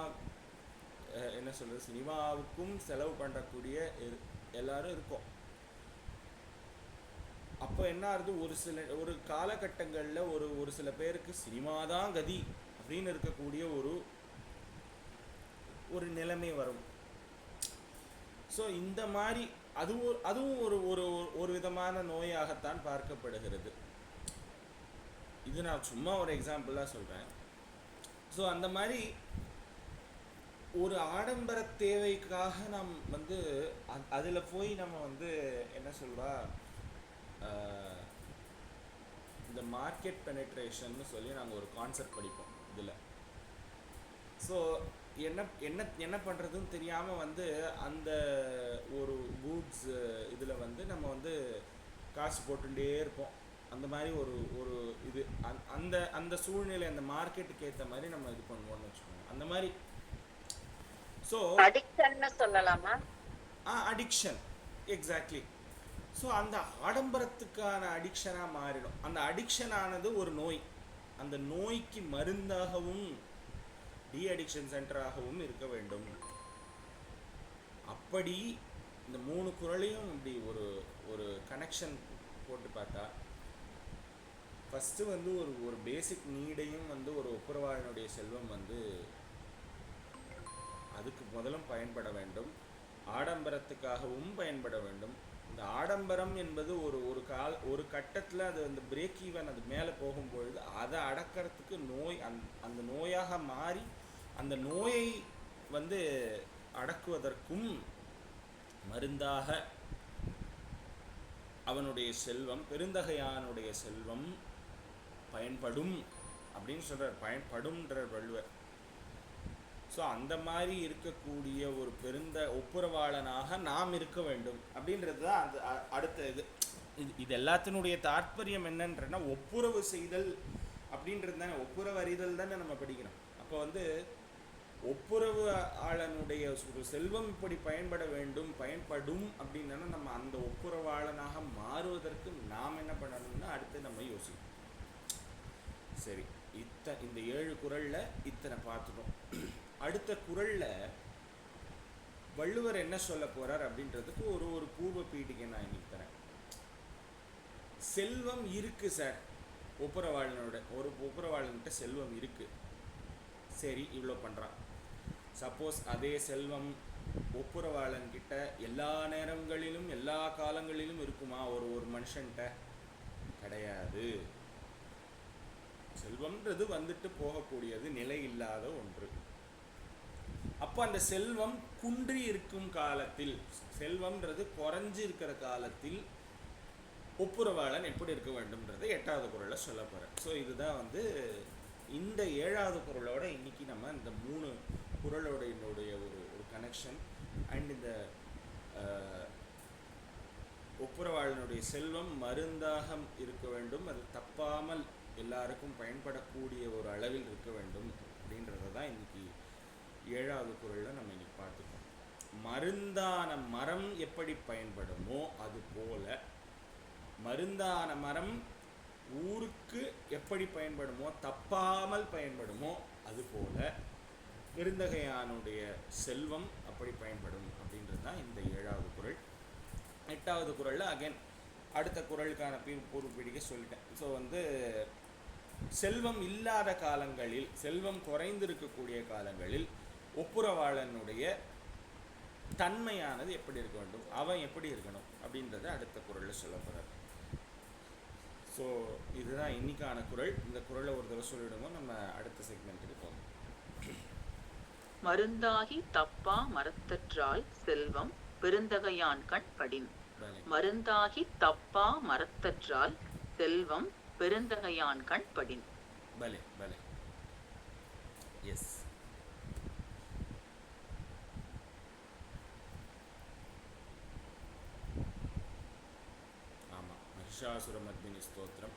என்ன சொல்கிறது, சினிமாவுக்கும் செலவு பண்ணக்கூடிய எல்லாரும் இருக்கோம். அப்போ என்ன ஆகுது, ஒரு காலகட்டங்களில் ஒரு சில பேருக்கு சினிமா தான் கதி அப்படின்னு இருக்கக்கூடிய ஒரு நிலைமை வரும். ஸோ இந்த மாதிரி அதுவும் ஒரு விதமான நோயாகத்தான் பார்க்கப்படுகிறது. இது நான் சும்மா ஒரு எக்ஸாம்பிளாக சொல்கிறேன். ஸோ அந்த மாதிரி ஒரு ஆடம்பர தேவைக்காக நாம் வந்து அதில் போய் நம்ம வந்து என்ன சொல்வா, இந்த மார்க்கெட் பெனட்ரேஷன்னு சொல்லி நாங்கள் ஒரு கான்செப்ட் படிப்போம் இதில். ஸோ என்ன பண்ணுறதுன்னு தெரியாமல் வந்து அந்த ஒரு கூட்ஸ் இதில் வந்து நம்ம வந்து காசு போட்டுட்டே இருப்போம். அந்த மாதிரி ஒரு இது அந்த சூழ்நிலை, அந்த மார்க்கெட்டுக்கு ஏற்ற மாதிரி நம்ம இது பண்ணுவோம்னு வச்சுக்கோங்க. அந்த மாதிரி ஸோ அடிக்ஷன்னு சொல்லலாமா? Addiction, exactly. ஸோ அந்த ஆடம்பரத்துக்கான அடிக்ஷனாக மாறிடும். அந்த அடிக்ஷன் ஆனது ஒரு நோய். அந்த நோய்க்கு மருந்தாகவும் டி அடிக்ஷன் சென்டராகவும் இருக்க வேண்டும். அப்படி இந்த 3 குறளையும் இப்படி ஒரு கனெக்ஷன் போட்டு பார்த்தா, ஃபஸ்ட்டு வந்து ஒரு பேசிக் நீடையும் வந்து ஒரு ஒப்புரவாளனுடைய செல்வம் வந்து அதுக்கு முதலும் பயன்பட வேண்டும், ஆடம்பரத்துக்காகவும் பயன்பட வேண்டும். இந்த ஆடம்பரம் என்பது ஒரு கட்டத்தில் அது அந்த பிரேக் ஈவன் அது மேலே போகும்பொழுது அதை அடக்கிறதுக்கு அந்த நோயாக மாறி அந்த நோயை வந்து அடக்குவதற்கும் மருந்தாக அவனுடைய செல்வம், பெருந்தகையானுடைய செல்வம் பயன்படும் அப்படின்னு சொல்கிறார். பயன்படும்ன்ற வள்ளுவர். ஸோ அந்த மாதிரி இருக்கக்கூடிய ஒரு ஒப்புரவாளனாக நாம் இருக்க வேண்டும் அப்படின்றது தான் அது அடுத்த இது எல்லாத்தினுடைய தாற்பயம் என்னன்றனா, ஒப்புரவு செய்தல் அப்படின்றது தானே, ஒப்புரவு அறிதல் தானே நம்ம படிக்கிறோம். அப்போ வந்து ஒப்புரவு ஆளனுடைய ஒரு செல்வம் இப்படி பயன்படும் அப்படின்னா நம்ம அந்த ஒப்புரவாளனாக மாறுவதற்கு நாம் என்ன பண்ணணும்னா அடுத்து நம்ம யோசிக்கணும். சரி, இந்த 7 குறளில் இத்தனை பார்த்துட்டோம். அடுத்த குறளில் வள்ளுவர் என்ன சொல்ல போறார் அப்படின்றதுக்கு ஒரு பூர்வ பீடிகை நான் இன்னைக்கு தரேன். செல்வம் இருக்கு சார், ஒப்புரவாளன்கிட்ட செல்வம் இருக்கு, சரி இவ்வளோ பண்ணுறான். சப்போஸ் அதே செல்வம் ஒப்புரவாளன்கிட்ட எல்லா நேரங்களிலும் எல்லா காலங்களிலும் இருக்குமா? ஒரு மனுஷன்கிட்ட கிடையாது. செல்வம்ன்றது வந்துட்டு போகக்கூடியது, நிலை இல்லாத ஒன்று. அப்போ அந்த செல்வம் குன்றி இருக்கும் காலத்தில், செல்வம்ன்றது குறைஞ்சி இருக்கிற காலத்தில் ஒப்புரவாளன் எப்படி இருக்க வேண்டும்ன்றதை 8வது குறளில் சொல்ல போகிறேன். ஸோ இதுதான் வந்து இந்த 7வது குறளோட இன்னைக்கு நம்ம இந்த 3 குறளோட என்னுடைய ஒரு கனெக்ஷன். அண்ட் இந்த ஒப்புரவாளனுடைய செல்வம் மருந்தாக இருக்க வேண்டும், அது தப்பாமல் எல்லாருக்கும் பயன்படக்கூடிய ஒரு அளவில் இருக்க வேண்டும் அப்படின்றத தான் இன்னைக்கு 7வது குறளில் நம்ம இன்னைக்கு பார்த்துக்கோம். மருந்தான மரம் எப்படி பயன்படுமோ அது போல, மருந்தான மரம் ஊருக்கு எப்படி பயன்படுமோ, தப்பாமல் பயன்படுமோ அது போல பெருந்தகையானுடைய செல்வம் அப்படி பயன்படும் அப்படின்றது தான் இந்த 7வது குறள். 8வது குறளில் அகைன் அடுத்த குறளுக்கான பூர்வ பீடிகை சொல்லிட்டேன். ஸோ வந்து செல்வம் இல்லாத காலங்களில், செல்வம் குறைந்திருக்கக்கூடிய காலங்களில் ஒப்புரவாளனுடைய தன்மையானது எப்படி இருக்க வேண்டும், அவன் எப்படி இருக்கணும் அப்படின்றத அடுத்த குறளில் சொல்ல போகிறார். ஸோ இதுதான் இன்னைக்கான குறள். இந்த குறளை ஒரு தடவை சொல்லிவிடுமோ நம்ம அடுத்த செக்மெண்ட்டுக்கு போகணும். மருந்தாகி தப்பா மரத்தற்றால் செல்வம் பெருந்தகையான் கண் படின். மருந்தாகி தப்பா மரத்தற்றால் செல்வம் பெருந்தகையான் கண் படின். பலே பலே, எஸ். ஆமாம், மகிஷாசுரமர்தினி ஸ்தோத்திரம்.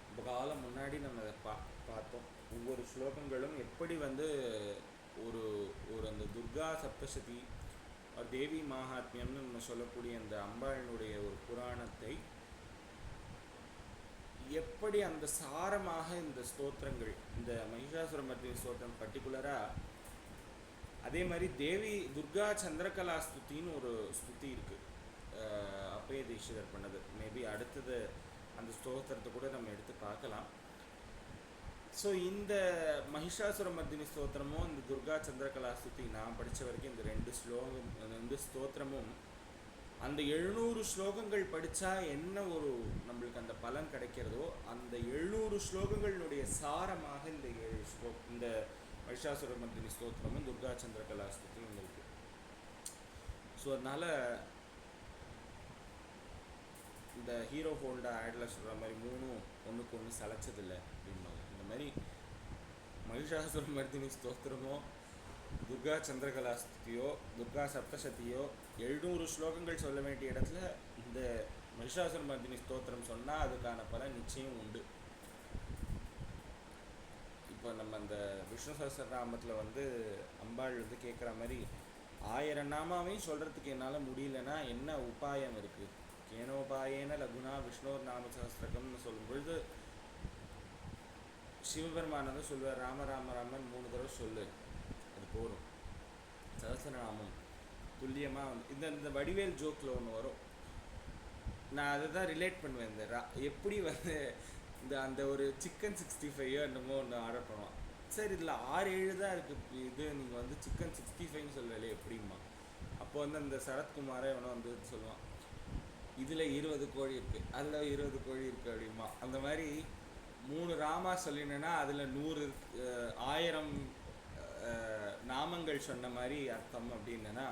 ரொம்ப காலம் முன்னாடி நம்ம அதை பார்த்தோம். ஒவ்வொரு ஸ்லோகங்களும் எப்படி வந்து ஒரு அந்த துர்கா சப்தசதி தேவி மகாத்மியம்னு நம்ம சொல்லக்கூடிய அந்த அம்பாளினுடைய ஒரு புராணத்தை எப்படி அந்த சாரமாக இந்த ஸ்தோத்திரங்கள், இந்த மகிஷாசுரமர்த்தினி ஸ்தோத்திரம் பர்டிகுலராக, அதே மாதிரி தேவி துர்கா சந்திரகலா ஸ்துதின்னு ஒரு ஸ்துதி இருக்குது, அப்பய தீட்சிதர் பண்ணது. மேபி அடுத்தது அந்த ஸ்தோத்திரத்தை கூட நம்ம எடுத்து பார்க்கலாம். ஸோ இந்த மகிஷாசுரமர்தினி ஸ்தோத்திரமும் இந்த துர்கா சந்திரகலா ஸ்துதி நான் படித்த வரைக்கும் இந்த ரெண்டு ஸ்தோத்திரமும் அந்த 700 ஸ்லோகங்கள் படித்தா என்ன ஒரு நம்மளுக்கு அந்த பலன் கிடைக்கிறதோ அந்த 700 ஸ்லோகங்களுடைய சாரமாக இந்த 7 இந்த மகிஷாசுரமர்தினி ஸ்தோத்திரமும் துர்கா சந்திரகலா ஸ்துதியும் இருக்குது. ஸோ அதனால் இந்த ஹீரோ ஹோல்டா ஆடில் சொல்கிற மாதிரி மூணும் ஒன்றுக்கு ஒன்று சளைச்சதில்லை அப்படின்பாங்க. இந்த மாதிரி மகிஷாசுரமர்தினி ஸ்தோத்திரமோ துர்கா சந்திரகலா ஸ்துதியோ துர்கா சப்தசதியோ 700 ஸ்லோகங்கள் சொல்ல வேண்டிய இடத்துல இந்த மகிஷாசுரமர்தினி ஸ்தோத்திரம் சொன்னால் அதுக்கான பலன் நிச்சயம் உண்டு. இப்போ நம்ம அந்த விஷ்ணு சஹஸ்ரநாமத்தில் வந்து அம்பாள் வந்து கேட்குற மாதிரி 1000 நாமாவையும் சொல்கிறதுக்கு என்னால் முடியலன்னா என்ன உபாயம் இருக்குது? கேனோபாயேன லகுனா விஷ்ணோர் நாம சஹஸ்ரகம்னு சொல்லும் பொழுது சிவபெருமான் வந்து சொல்லுவார், ராம ராம ராமன் 3 தடவை சொல்லு, அது போதும். சஹஸ்ரநாமம் துல்லியமாக வந்து இந்த வடிவேல் ஜோக்கில் ஒன்று வரும், நான் அதை தான் ரிலேட் பண்ணுவேன். இந்த எப்படி வந்து இந்த அந்த ஒரு சிக்கன் 65 என்னமோ ஒன்று ஆர்டர் பண்ணுவான். சரி இதில் 6-7 தான் இருக்குது, இது நீங்கள் வந்து சிக்கன் 65ன்னு சொல்லலையே எப்படிம்மா? அப்போ வந்து அந்த சரத்குமாரே எவனோ வந்து சொல்லுவான், இதில் 20 கோழி இருக்குது, அதில் 20 கோழி இருக்குது அப்படிமா. அந்த மாதிரி 3 ராமா சொல்லினேன்னா அதில் 1000 நாமங்கள் சொன்ன மாதிரி அர்த்தம். அப்படின்னா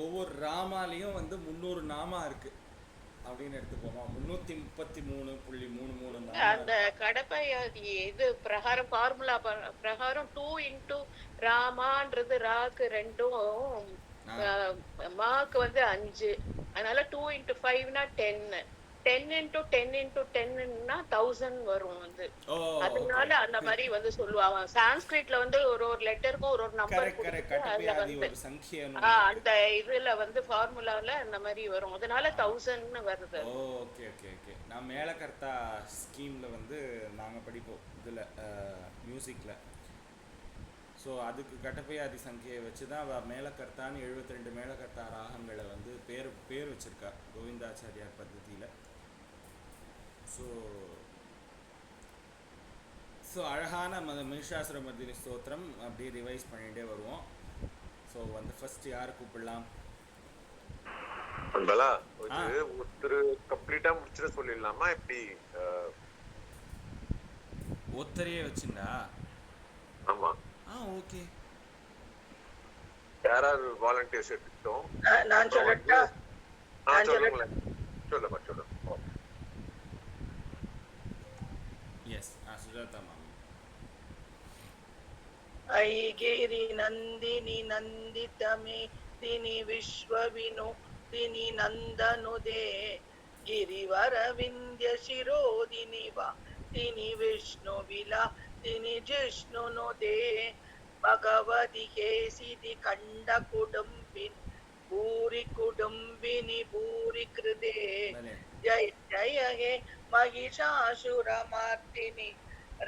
ஒவ்வொரு ராமாலையும் வந்து 300 நாமா இருக்குது அப்படின்னு எடுத்துக்கோமா. 333.33 அந்த கடப்பையாதி இது பிரகாரம் ஃபார்முலா பிரகாரம் 2 இன்டூ ராமான்றது ராக்கு 2ம் மாக்கு வந்து 5, அதனால 2 இன்டூ 5னா 10, 10 இன்டூ 10 இன்டூ 10ன்னா 1000 வரும் வந்து. அதனால அந்த மாதிரி வந்து சொல்லுவாங்க. சான்ஸ்கிரிட்ல வந்து ஒரு லெட்டருக்கும் ஒரு நம்பர் கொடுத்து அதுல வந்து அந்த இதுல வந்து ஃபார்முலால அந்த மாதிரி வரும், அதனால 1000ன்னு வருது. Okay okay okay. நான் மேலகர்த்தா ஸ்கீம்ல வந்து நாங்க படிப்போம் இதில் மியூசிக்கில். ஸோ அதுக்கு கட்டப்பையாதி சங்கியை வச்சு தான் அவள் மேலக்கர்த்தான்னு 72 மேலக்கர்த்தா ராகங்களை வந்து பேர் வச்சுருக்கா கோவிந்தாச்சாரியார் பద్ధதியில். ஸோ அழகான மகிஷாசுரமர்தினி ஸ்தோத்திரம் அப்படியே ரிவைஸ் பண்ணிகிட்டே வருவோம். ஸோ வந்து ஃபர்ஸ்ட் யார் கூப்பிடலாம்? ஒருத்தர் கம்ப்ளீட்டா முடிச்சிட சொல்லிடலாமா? எப்படி ஒத்தரையே வச்சுண்டா? ஆமா ஓகே. யாராவது வாலண்டியர்ஸ் எடுத்துட்டோம். நான் சொல்லட்டா? சொல்லுங்களேன். சொல்லுங்க சொல்லுங்க. Yes Sujatha ma'am. ஐகிரி நந்தினி நந்திதமே தினி விஸ்வவினோதினி நந்தனுதே ಗಿರಿವರ ವಿಂಧ್ಯ ಶಿರೋದಿನಿ ವಾ ತಿನಿ ವಿಷ್ಣು ವಿಲಾ ತಿನಿ ಜಿಷ್ಣುನುದೇ ಭಗವತಿ ಕೇಸಿದಿ ಕಂಡ ಕುಡುಂಬಿನ್ ಭೂರಿ ಕುಡುಂಬಿನಿ ಭೂರಿ ಕೃದೇ ಜಯ ಜಯ ಹೇ ಮಹಿಷಾಸುರ ಮಾರ್ದಿನಿ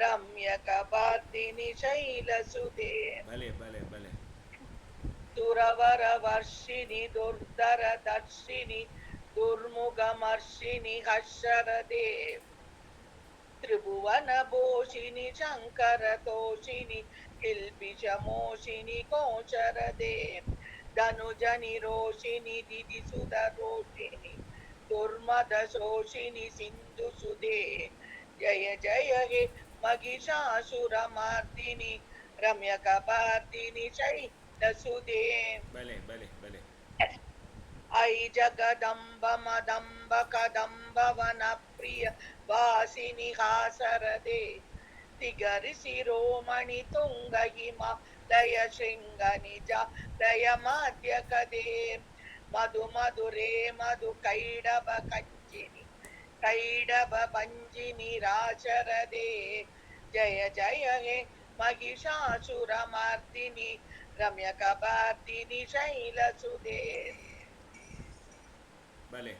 ರಮ್ಯಕ ಬಾರ್ದಿನಿ ಶೈಲಸುದೇ ಭಲೆ ಭಲೆ ಭಲೆ ದುರವರ ವರ್ಷಿಣಿ ದುರ್ಧರ ದರ್ಶಿನಿ ದುರ್ಮುಖಮರ್ಷಿಣಿ ಹರ್ಷರದೇ ತ್ರಿಭುವನ ಭೋಷಿಣಿ Shankara Toshini ಕಿಲ್ಪಿಷ ಮೋಷಿಣಿ ಕೋಚರದೇ ಧನುಜನಿ Roshini DD Sudha Roshini ದುರ್ಮದ ಶೋಷಿಣಿ Sindhu ಸುಧೇ Jaya Jaya hey Mahishasura ಮಾರ್ದಿನಿ ರಮ್ಯಕ ಪಾರ್ದಿನಿ ಶೈಲಸುಧೇ Bhale Bhale Bhale I Jagadamba ಮದಂಬ ಕದಂಬವನ ಪ್ರಿಯ ವಾಸಿನಿ ಹಾಸರದೆ ತಿಗರಿಸಿ ರೋಮಣಿ ತುಂಗ ಹಿಮಾಲಯ ಶೃಂಗ ನಿಜ ಲಯ ಮಾಧ್ಯ ಕದೇ ಮಧು ಮಧುರೇ ಮಧು ಕೈಡಬ ಕಂಚಿನಿ ಕೈಡಬ ಪಂಜಿನಿ ರಾಶರದೆ ಜಯ ಜಯ ಹೇ ಮಹಿಷಾಸುರ ಮಾರ್ದಿನಿ रम्यकपर्दिनि शैलसुते பலே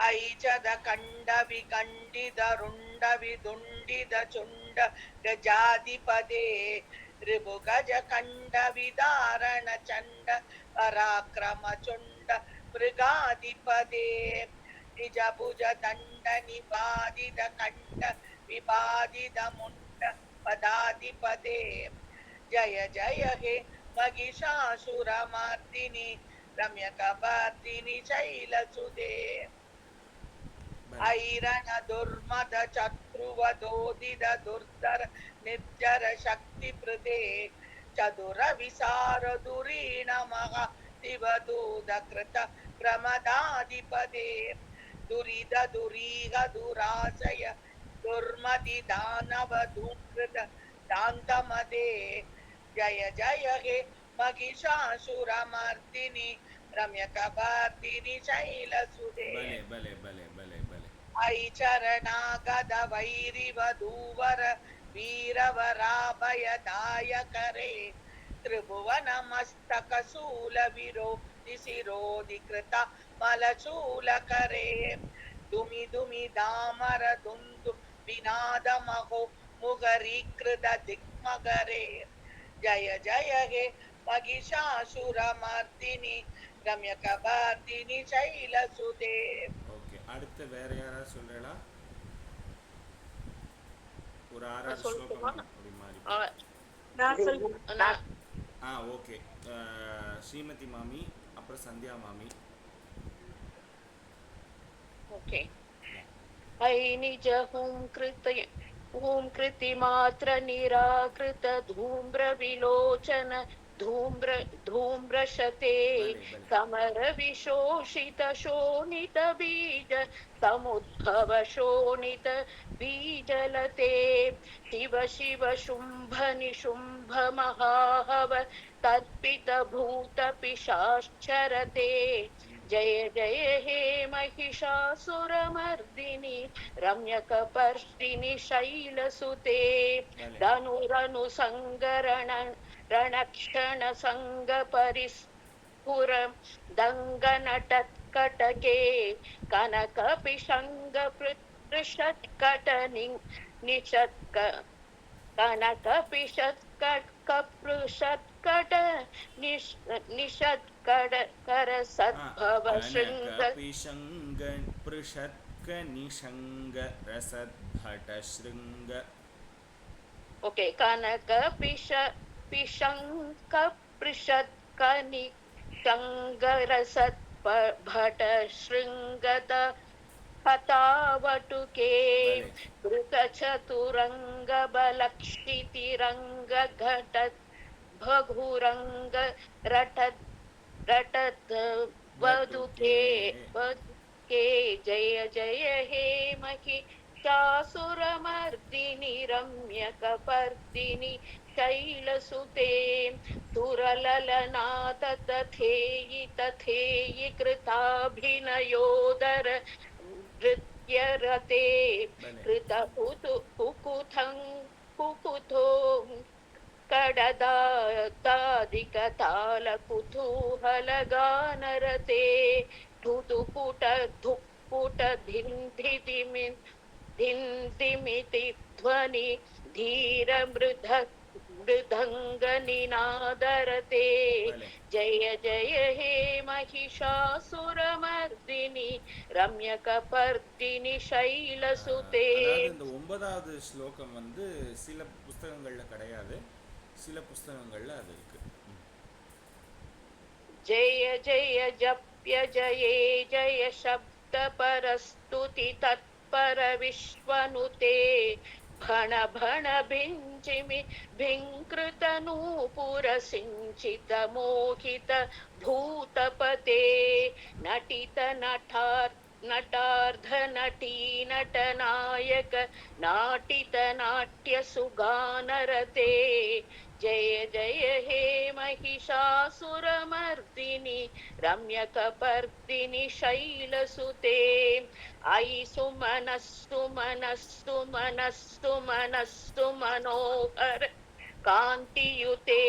ऐचद खण्ड विखण्डित रुण्ड विदुण्डित चुण्ड गजाधिपदे ऋभुगज खण्ड विदारण चण्ड पराक्रम चुण्ड मृगाधिपदे निज भुज दण्ड निबादित खण्ड विबादित मुण्ड पदाधिपदे जय जय हे महिषासुरमर्दिनि रम्यकपर्दिनि शैलसुते ऐरण दुर्मद चत्रुवदोदित दुर्धर निर्जर शक्ति प्रदे चतुर विसार दुरीण महा दिवदूत कृत प्रमदाधिपदे दुरिद दुरीह दुराशय दुर्मति दानव दुकृत दान्तमदे जय जय हे महिषासुरमर्दिनि रम्यकपर्दिनि शैलसुते பலே பலே பலே பலே பலே ऐचरणागद वैरिवधूवर वीरवराभयदायकरे त्रिभुवन मस्तक शूल विरोधि शिरोधि कृत मलशूलकरे दुमि दुमि दामर दुन्दु विनाद महो मुगरीकृत दिग्मगरे जय जय हे महिषासुरमर्दिनि रम्यकपर्दिनि शैलसुते ஓகே. அடுத்து வேற யாராவது சொல்றீங்களா? ஒரு ஆறாறு சொல்லட்டுமா? ஸ்லோகம் அப்படி மாதிரி. ஓகே. ஸ்ரீமதி மாமி, அப்புறம் சந்தியா மாமி. ओके ऐ निज हुं कृति मात्र निराकृत धूम्र विलोचन धूम्रशते समर विशोषित शोणित बीज समुद्भव शोणित बीजलते शिव शिव शुंभ निशुंभ महाहव तर्पित भूत पिशाचरते जय जय हे महिषासुरमर्दिनि रम्यकपर्दिनि शैलसुते धनुरनु संगरण रणक्षण संग परिस्फुर दङ्गनटत्कटके कनक पिशंग पृषत्कट निषत्क कनक पिशत्कट निषत्कट कर सद्भव शृंग पिशंग पृषत्क निशंग रसद्भट शृंग. ओके कनक पिशंक पृषत्क निशंग रसद्भट शृंगत हतावटुके कृत चतुरंग बलक्षितिरंग घटत भगुरंग रटत वदुके जय जय हे महिषासुरमर्दिनि रम्यकपर्दिनि शैलसुते सुरललनाथ तथेयि कृताभिनयोदर नृत्यरते कृत कुकुथो कडदादिकताल कुतूहलगानरते धुपुट धिन्धिमिति ध्वनि धीर मृदंग निनादरते जय जय हे महिषासुरमर्दिनि रम्यकपर्दिनि शैलसुते. இந்த 9வது ஸ்லோகம் வந்து சில புத்தகங்கள்ல கிடையாது, சில புத்தகங்கள்ல அது இருக்கு. जय जय जप्य जये जय शब्द परस्तुति तत्पर विश्वनुते भण भण भिञ्चिमि भिङ्कृत नूपुर सिञ्चित मोहित भूतपते नटित नटार्ध नटी नटनायक नाटित नाट्य सुगानरते जय जय हे महिषासुरमर्दिनि रम्यकपर्दिनि शैलसुते ऐ सुमनस्सु मनस्सु मनस्सु मनस्सु मनोहर कान्तियुते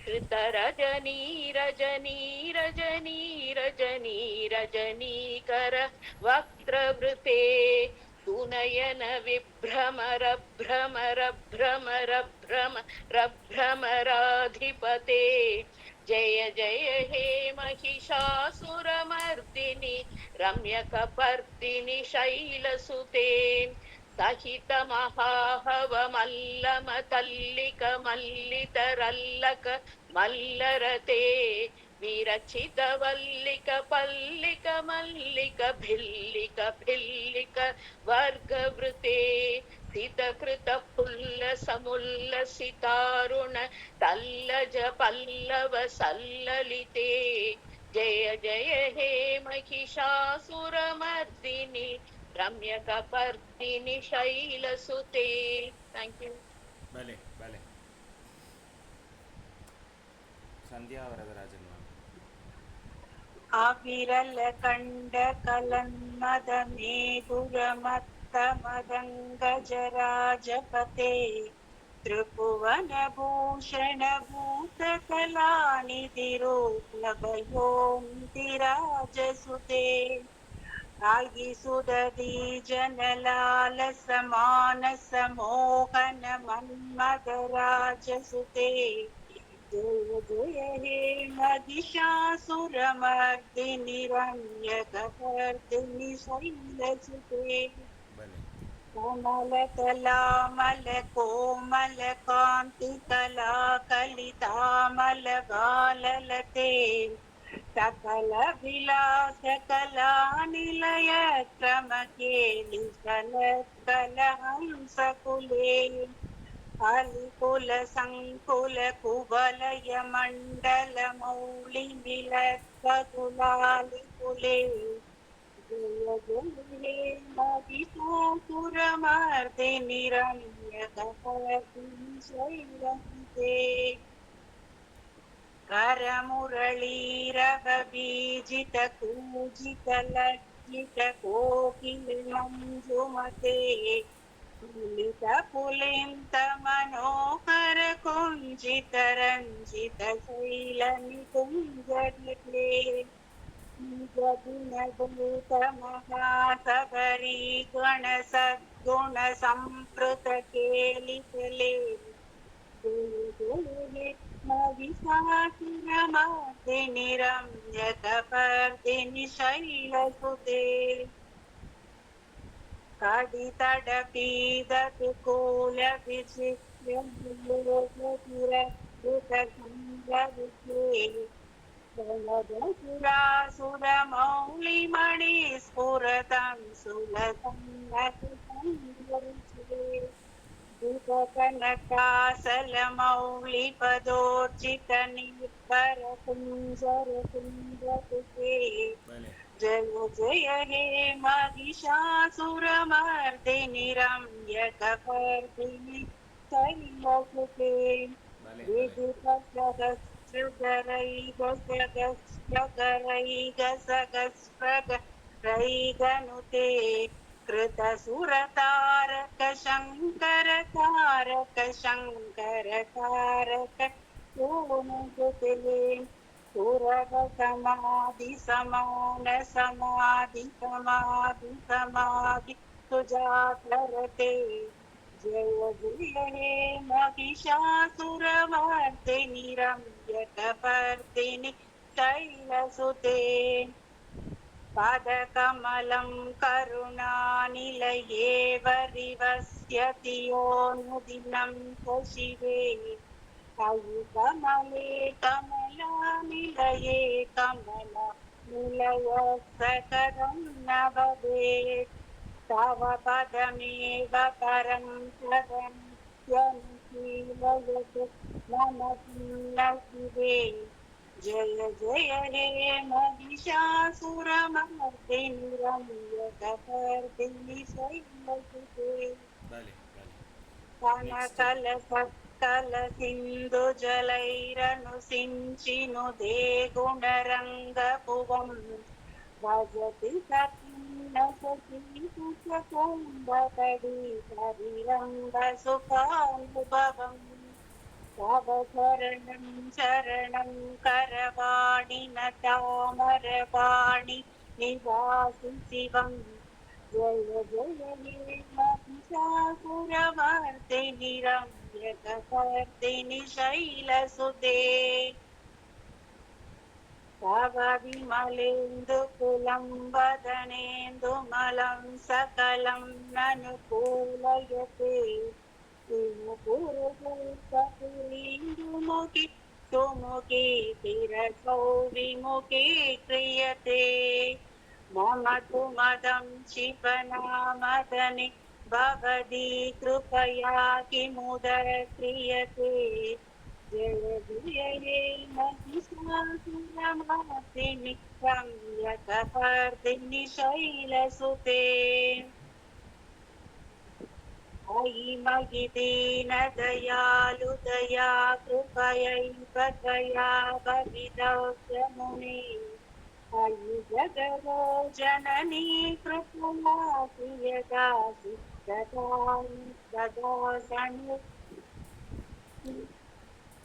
कृत रजनी रजनी रजनी रजनी रजनीकर वक्त्रवृते सुनयन विभ्रमर भ्रमर भ्रमर भ्रमर भ्रमराधिपते जय जय हे महिषासुरमर्दिनि रम्यकपर्दिनि शैलसुते सहित महाहव मल्लम तल्लिक मल्लितरल्लक मल्लरते विरचित वल्लिक पल्लिक मल्लिक भिल्लिक भिल्लिक वर्गवृते सितकृत पुल्ल समुल्ल सितारुण तल्लज पल्लव सल्ललिते जय जय हे महिषासुरमर्दिनि रम्यकपर्दिनि शैलसुते. Thank you. भले भले. संध्या वरदराजन मैम. आविरल कंड कलन्मद मेघुरमत्त मदंग जराजपते त्रिभुवन भूषण भूत कलानिधिरूपभयोनिधिराजसुते आयि सुदधी जनलाल समानस मोहन मन्मदराजसुते जय जय हे महिषासुरमर्दिनि रम्यकपर्दिनि शैलसुते कमलतलामल कोमल कान्ति कला कलितामल बाललते सकल विलास कला निलय क्रमकेलि कलहंसकुले अलिकुल संकुल कुवलय मंडल मौलि मिलत्कुलालिकुले जय जय हे महिषासुरमर्दिनि रम्यकपर्दिनि शैलसुते करमुरलीरव बीजित कूजित लज्जित कोकिल मंजुमते पुलित पुलिंत मनोहर कुंजित रंजित शैल निकुंजले जदिन भूत महासबरी गण सद्गुण संप्रत केलितले महिषासुरमर्दिनि रम्यकपर्दिनि शैलसुते कडितडपीदकुल विचित्रसंगविते सुरमौलिमणि स्फुरतं सुलसंगते कनकासलमौलिपदोर्जित निर्भर कुञ्जर कुञ्जते जय जय हे महिषासुरमर्दिनि रम्यकपर्दिनि शैलसुते विदितसहस्रगरैगसगस्रगरैगनुते कृतसुरतारक शंकर तारक शंकर तारक सोनुते सुरभ समाधि समान समाधि समाधि समाधि सुजातरते जय जय हे महिषासुरमर्दिनि रम्यकपर्दिनि शैलसुते पादकमलं करुणानिलये वरिवस्यति योऽनुदिनं स शिवे अयि कमले कमलानिलये कमलनिलयस्सकरं न भवेत् तव पदमेव परं पदमित्यनुशीलयतु मम न शिवे जय जय हे महिषासुरमर्दिनि रम्यकपर्दिनि शैलसुते कनकल सिंधु जलैरनुसिञ्चिनुदे गुणरङ्गभुवम् भजति सतीन सतीकुचकुम्भकडी हरिरङ्गसुखानुभवम् தவசரணம் சரணம் கரவாணி நதாமரபாணி நிவாசி சிவம் ஜய ஜய ஹே மகிஷாசுரமர்தினி ரம்யகபர்தினி சைலசுதே தவ விமலேந்து குலம் வதனேந்து மலம் சகலம் நனு கூலயதே முகி சுமுகி திரசௌ விமுகி கிரியதே மம து மதம் சிவநாமதனி பவதி கிருபயா கிமுதர கிரியதே ஜய ஜய ஹே மகிஷாசுரமர்தினி ரம்யகபர்தினி சைலசுதே अयि मयि दीनदयालु दया कृपयैव त्वया भवितव्यमुने अयि जगदो जननी कृपयासि यदासि ददासनु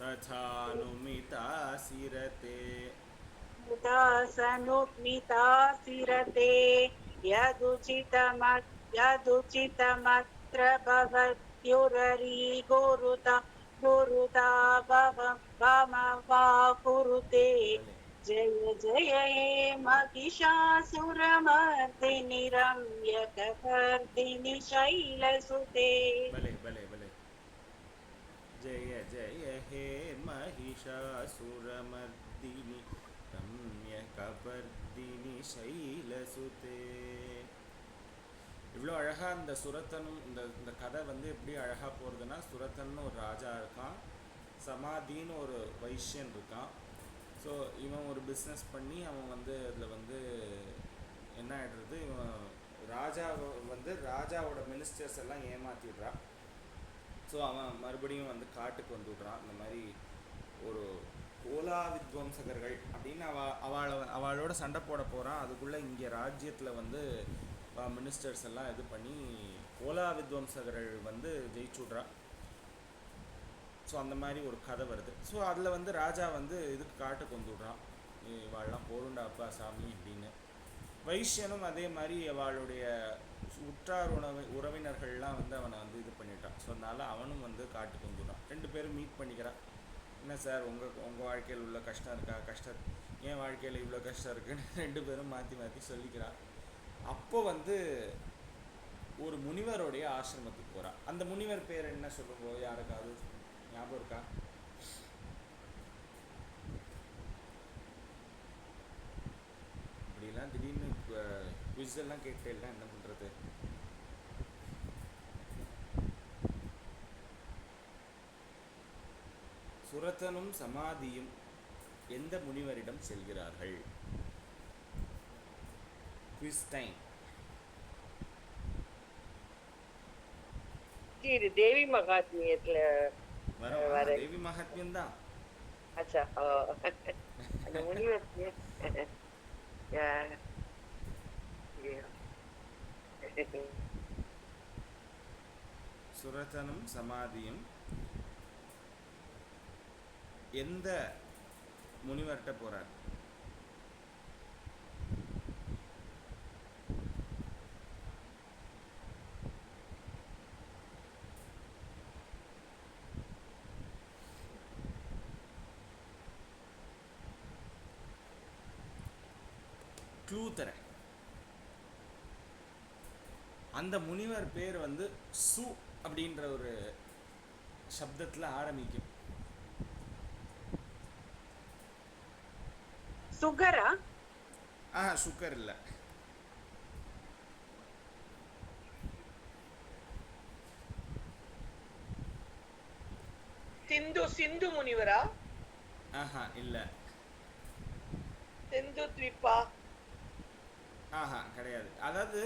तथानुमितासिरते दासनुमितासिरते यदुचितमत्र भवत्युररी गुरुता भवा कुरुते जय जय हे महिषासुरमर्दिनि रम्यकपर्दिनि शैलसुते भले भले भले जय जय हे महिषासुरमर्दिनि रम्यकपर्दिनि शैलसुते இவ்வளோ அழகாக இந்த சுரத்தனும் இந்த கதை வந்து எப்படி அழகாக போகிறதுனா, சுரத்தன்னு ஒரு ராஜா இருக்கான், சமாதின்னு ஒரு வைஷ்யன் இருக்கான். ஸோ இவன் ஒரு பிஸ்னஸ் பண்ணி அவன் வந்து அதில் வந்து என்ன ஆகிடுறது, இவன் ராஜாவோட மினிஸ்டர்ஸ் எல்லாம் ஏமாற்றிடுறான். ஸோ அவன் மறுபடியும் வந்து காட்டுக்கு வந்து விடுறான். இந்த மாதிரி ஒரு கோலா வித்வம்சகர்கள் அப்படின்னு அவளோட சண்டை போட போகிறான். அதுக்குள்ளே இங்கே ராஜ்யத்தில் வந்து மினிஸ்டர்ஸ் எல்லாம் இது பண்ணி கோலா வித்வம்சகர்கள் வந்து ஜெயிச்சுட்றா. ஸோ அந்த மாதிரி ஒரு கதை வருது. ஸோ அதில் வந்து ராஜா வந்து இதுக்கு காட்டுக்கு வந்து விட்றான், இவாளெலாம் போருண்டாப்பா சாமி அப்படின்னு. வைஷ்யனும் அதே மாதிரி அவளுடைய உற்றார் உறவினர்கள்லாம் வந்து அவனை வந்து இது பண்ணிட்டான். ஸோ அதனால் அவனும் வந்து காட்டுக்கு வந்துடுறான். ரெண்டு பேரும் மீட் பண்ணிக்கிறான். என்ன சார் உங்கள் வாழ்க்கையில் உள்ள கஷ்டம் இருக்கா, என் வாழ்க்கையில் இவ்வளோ கஷ்டம் இருக்குன்னு ரெண்டு பேரும் மாற்றி சொல்லிக்கிறான். அப்போ வந்து ஒரு முனிவருடைய ஆசிரமத்துக்கு போகிறான். அந்த முனிவர் பேர் என்ன சொல்லுங்க, யாருக்காவது ஞாபகம் இருக்கா? இப்படிலாம் திடீர்னு குவிஸ் எல்லாம் கேட்டேன்னா என்ன பண்ணுறது? சுரத்தனும் சமாதியும் எந்த முனிவரிடம் செல்கிறார்கள்? Quiz time. இது தேவி மகாத்மியத்துல வர தேவி மகாத்மியம் தான். அச்சா அந்த முனிவர் சுரத்தனும் சமாதியும் எந்த முனிவர்கிட்ட போறார்? க்ளூ தரேன். அந்த முனிவர் பேர் வந்து சு அப்படின்ற ஒரு சப்தத்தில் ஆரம்பிக்கும். சுகரா? சுகர் இல்லை. சிந்து முனிவரா? இல்லை. சிந்து த்விப்பா? கிடையாது. அதாவது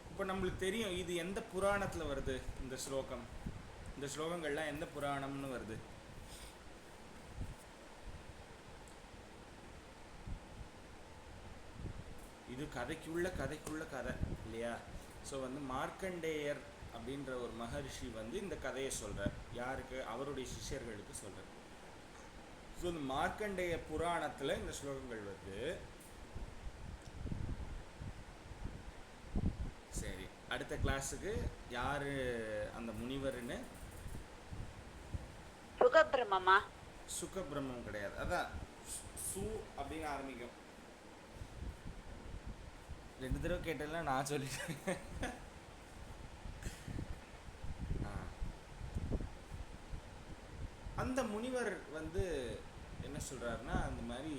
இப்போ நம்மளுக்கு தெரியும் இது எந்த புராணத்தில் வருது, இந்த ஸ்லோகங்கள்லாம் எந்த புராணம்னு வருது? இது கதைக்குள்ள கதை இல்லையா? ஸோ வந்து மார்க்கண்டேயர் அப்படின்ற ஒரு மகரிஷி வந்து இந்த கதையை சொல்கிறார். யாருக்கு? அவருடைய சிஷ்யர்களுக்கு சொல்கிறார். ஸோ இந்த மார்க்கண்டேய புராணத்தில் இந்த ஸ்லோகங்கள் வருது. சரி, அடுத்த கிளாஸுக்கு யார் அந்த முனிவர்னு? சுகபிரமமா? சுகபிரம்மம் கிடையாது, அதான் சு அப்படின்னு ஆரம்பிக்கும். 2 தடவை கேட்டெல்லாம் நான் சொல்லிட்டேன். அந்த முனிவர் வந்து என்ன சொல்றாருன்னா, அந்த மாதிரி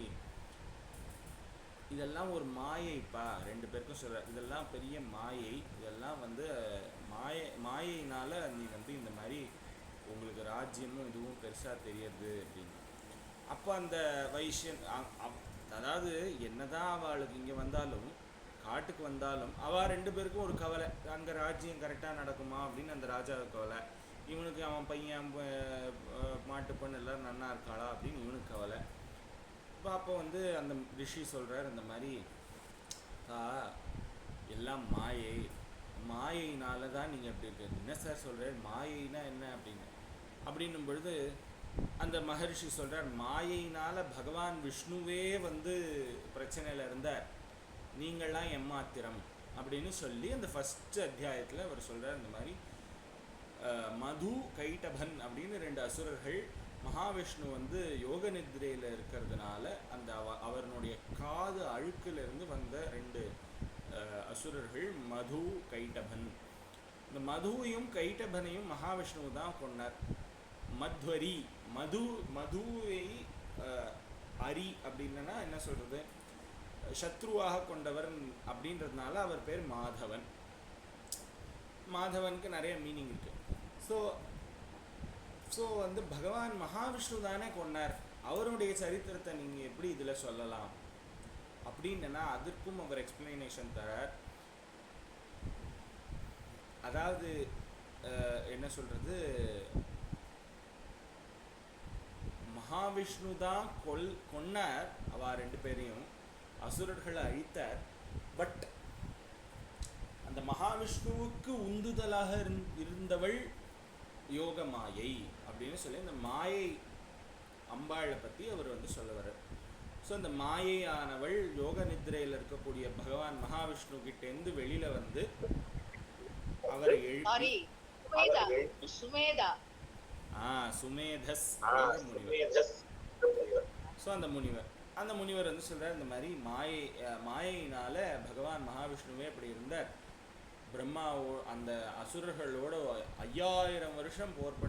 இதெல்லாம் ஒரு மாயைப்பா, 2 பேருக்கும் சொல்றார், இதெல்லாம் பெரிய மாயை, இதெல்லாம் வந்து மாயையினால நீ வந்து இந்த மாதிரி உங்களுக்கு ராஜ்யமும் இதுவும் பெருசாக தெரியறது அப்படின்னு. அப்போ அந்த வைஷ்யன் அதாவது என்னதான் அவளுக்கு இங்கே வந்தாலும் காட்டுக்கு வந்தாலும் அவள் 2 பேருக்கும் ஒரு கவலை, அங்கே ராஜ்யம் கரெக்டாக நடக்குமா அப்படின்னு அந்த ராஜாவுக்கு கவலை, இவனுக்கு அவன் பையன் மாட்டு பொண்ணு எல்லாம் நன்னா இருக்காளா அப்படின்னு இவனுக்கு கவலை. இப்போ அப்போ வந்து அந்த ரிஷி சொல்கிறார், இந்த மாதிரி எல்லாம் மாயை, மாயினால தான் நீங்கள் எப்படி இருக்கு. என்ன சார் சொல்கிறார், மாயைனா என்ன அப்படின்னும் பொழுது அந்த மகரிஷி சொல்கிறார், மாயையினால் பகவான் விஷ்ணுவே வந்து பிரச்சனையில் இருந்தார், நீங்கள்லாம் எம்மாத்திரம் அப்படின்னு சொல்லி அந்த ஃபஸ்ட் அத்தியாயத்தில் அவர் சொல்கிறார். இந்த மாதிரி மது கைட்டபன் அப்படின்னு 2 அசுரர்கள் மகாவிஷ்ணு வந்து யோக நித்ரையில் இருக்கிறதுனால அந்த அவருடைய காது அழுக்கிலிருந்து வந்த 2 அசுரர்கள் மது கைட்டபன். இந்த மதுவையும் கைட்டபனையும் மகாவிஷ்ணு தான் கொண்டார். மத்வரி மதுவை அரி அப்படின்னா என்ன சொல்கிறது, சத்ருவாக கொண்டவர் அப்படின்றதுனால அவர் பேர் மாதவன். மாதவனுக்கு நிறைய மீனிங் இருக்குது. ஸோ வந்து பகவான் மகாவிஷ்ணு தானே கொண்டார், அவருடைய சரித்திரத்தை நீங்கள் எப்படி இதில் சொல்லலாம் அப்படின்னா அதற்கும் அவர் எக்ஸ்பிளனேஷன் தரார். அதாவது என்ன சொல்கிறது, மகாவிஷ்ணு தான் கொன்னார் அவ 2 பேரையும், அசுரர்களை அழித்தார். பட் அந்த மகாவிஷ்ணுவுக்கு உந்துதலாக இருந்தவள் யோக மாயை அப்படின்னு சொல்லி இந்த மாயை அம்பாளை பற்றி அவர் வந்து சொல்ல வர்றார். ஸோ இந்த மாயையானவள் யோக நித்ரையில் இருக்கக்கூடிய பகவான் மகாவிஷ்ணு கிட்டேருந்து வெளியில வந்து அவரை எழுப்பி சுமேதஸ் முனிவர். ஸோ அந்த முனிவர் வந்து சொல்றார், இந்த மாதிரி மாயையினால பகவான் மகாவிஷ்ணுவே அப்படி இருந்தார், பிரம்மாவோ அந்த அசுரர்களோட 5000 வருஷம் போர்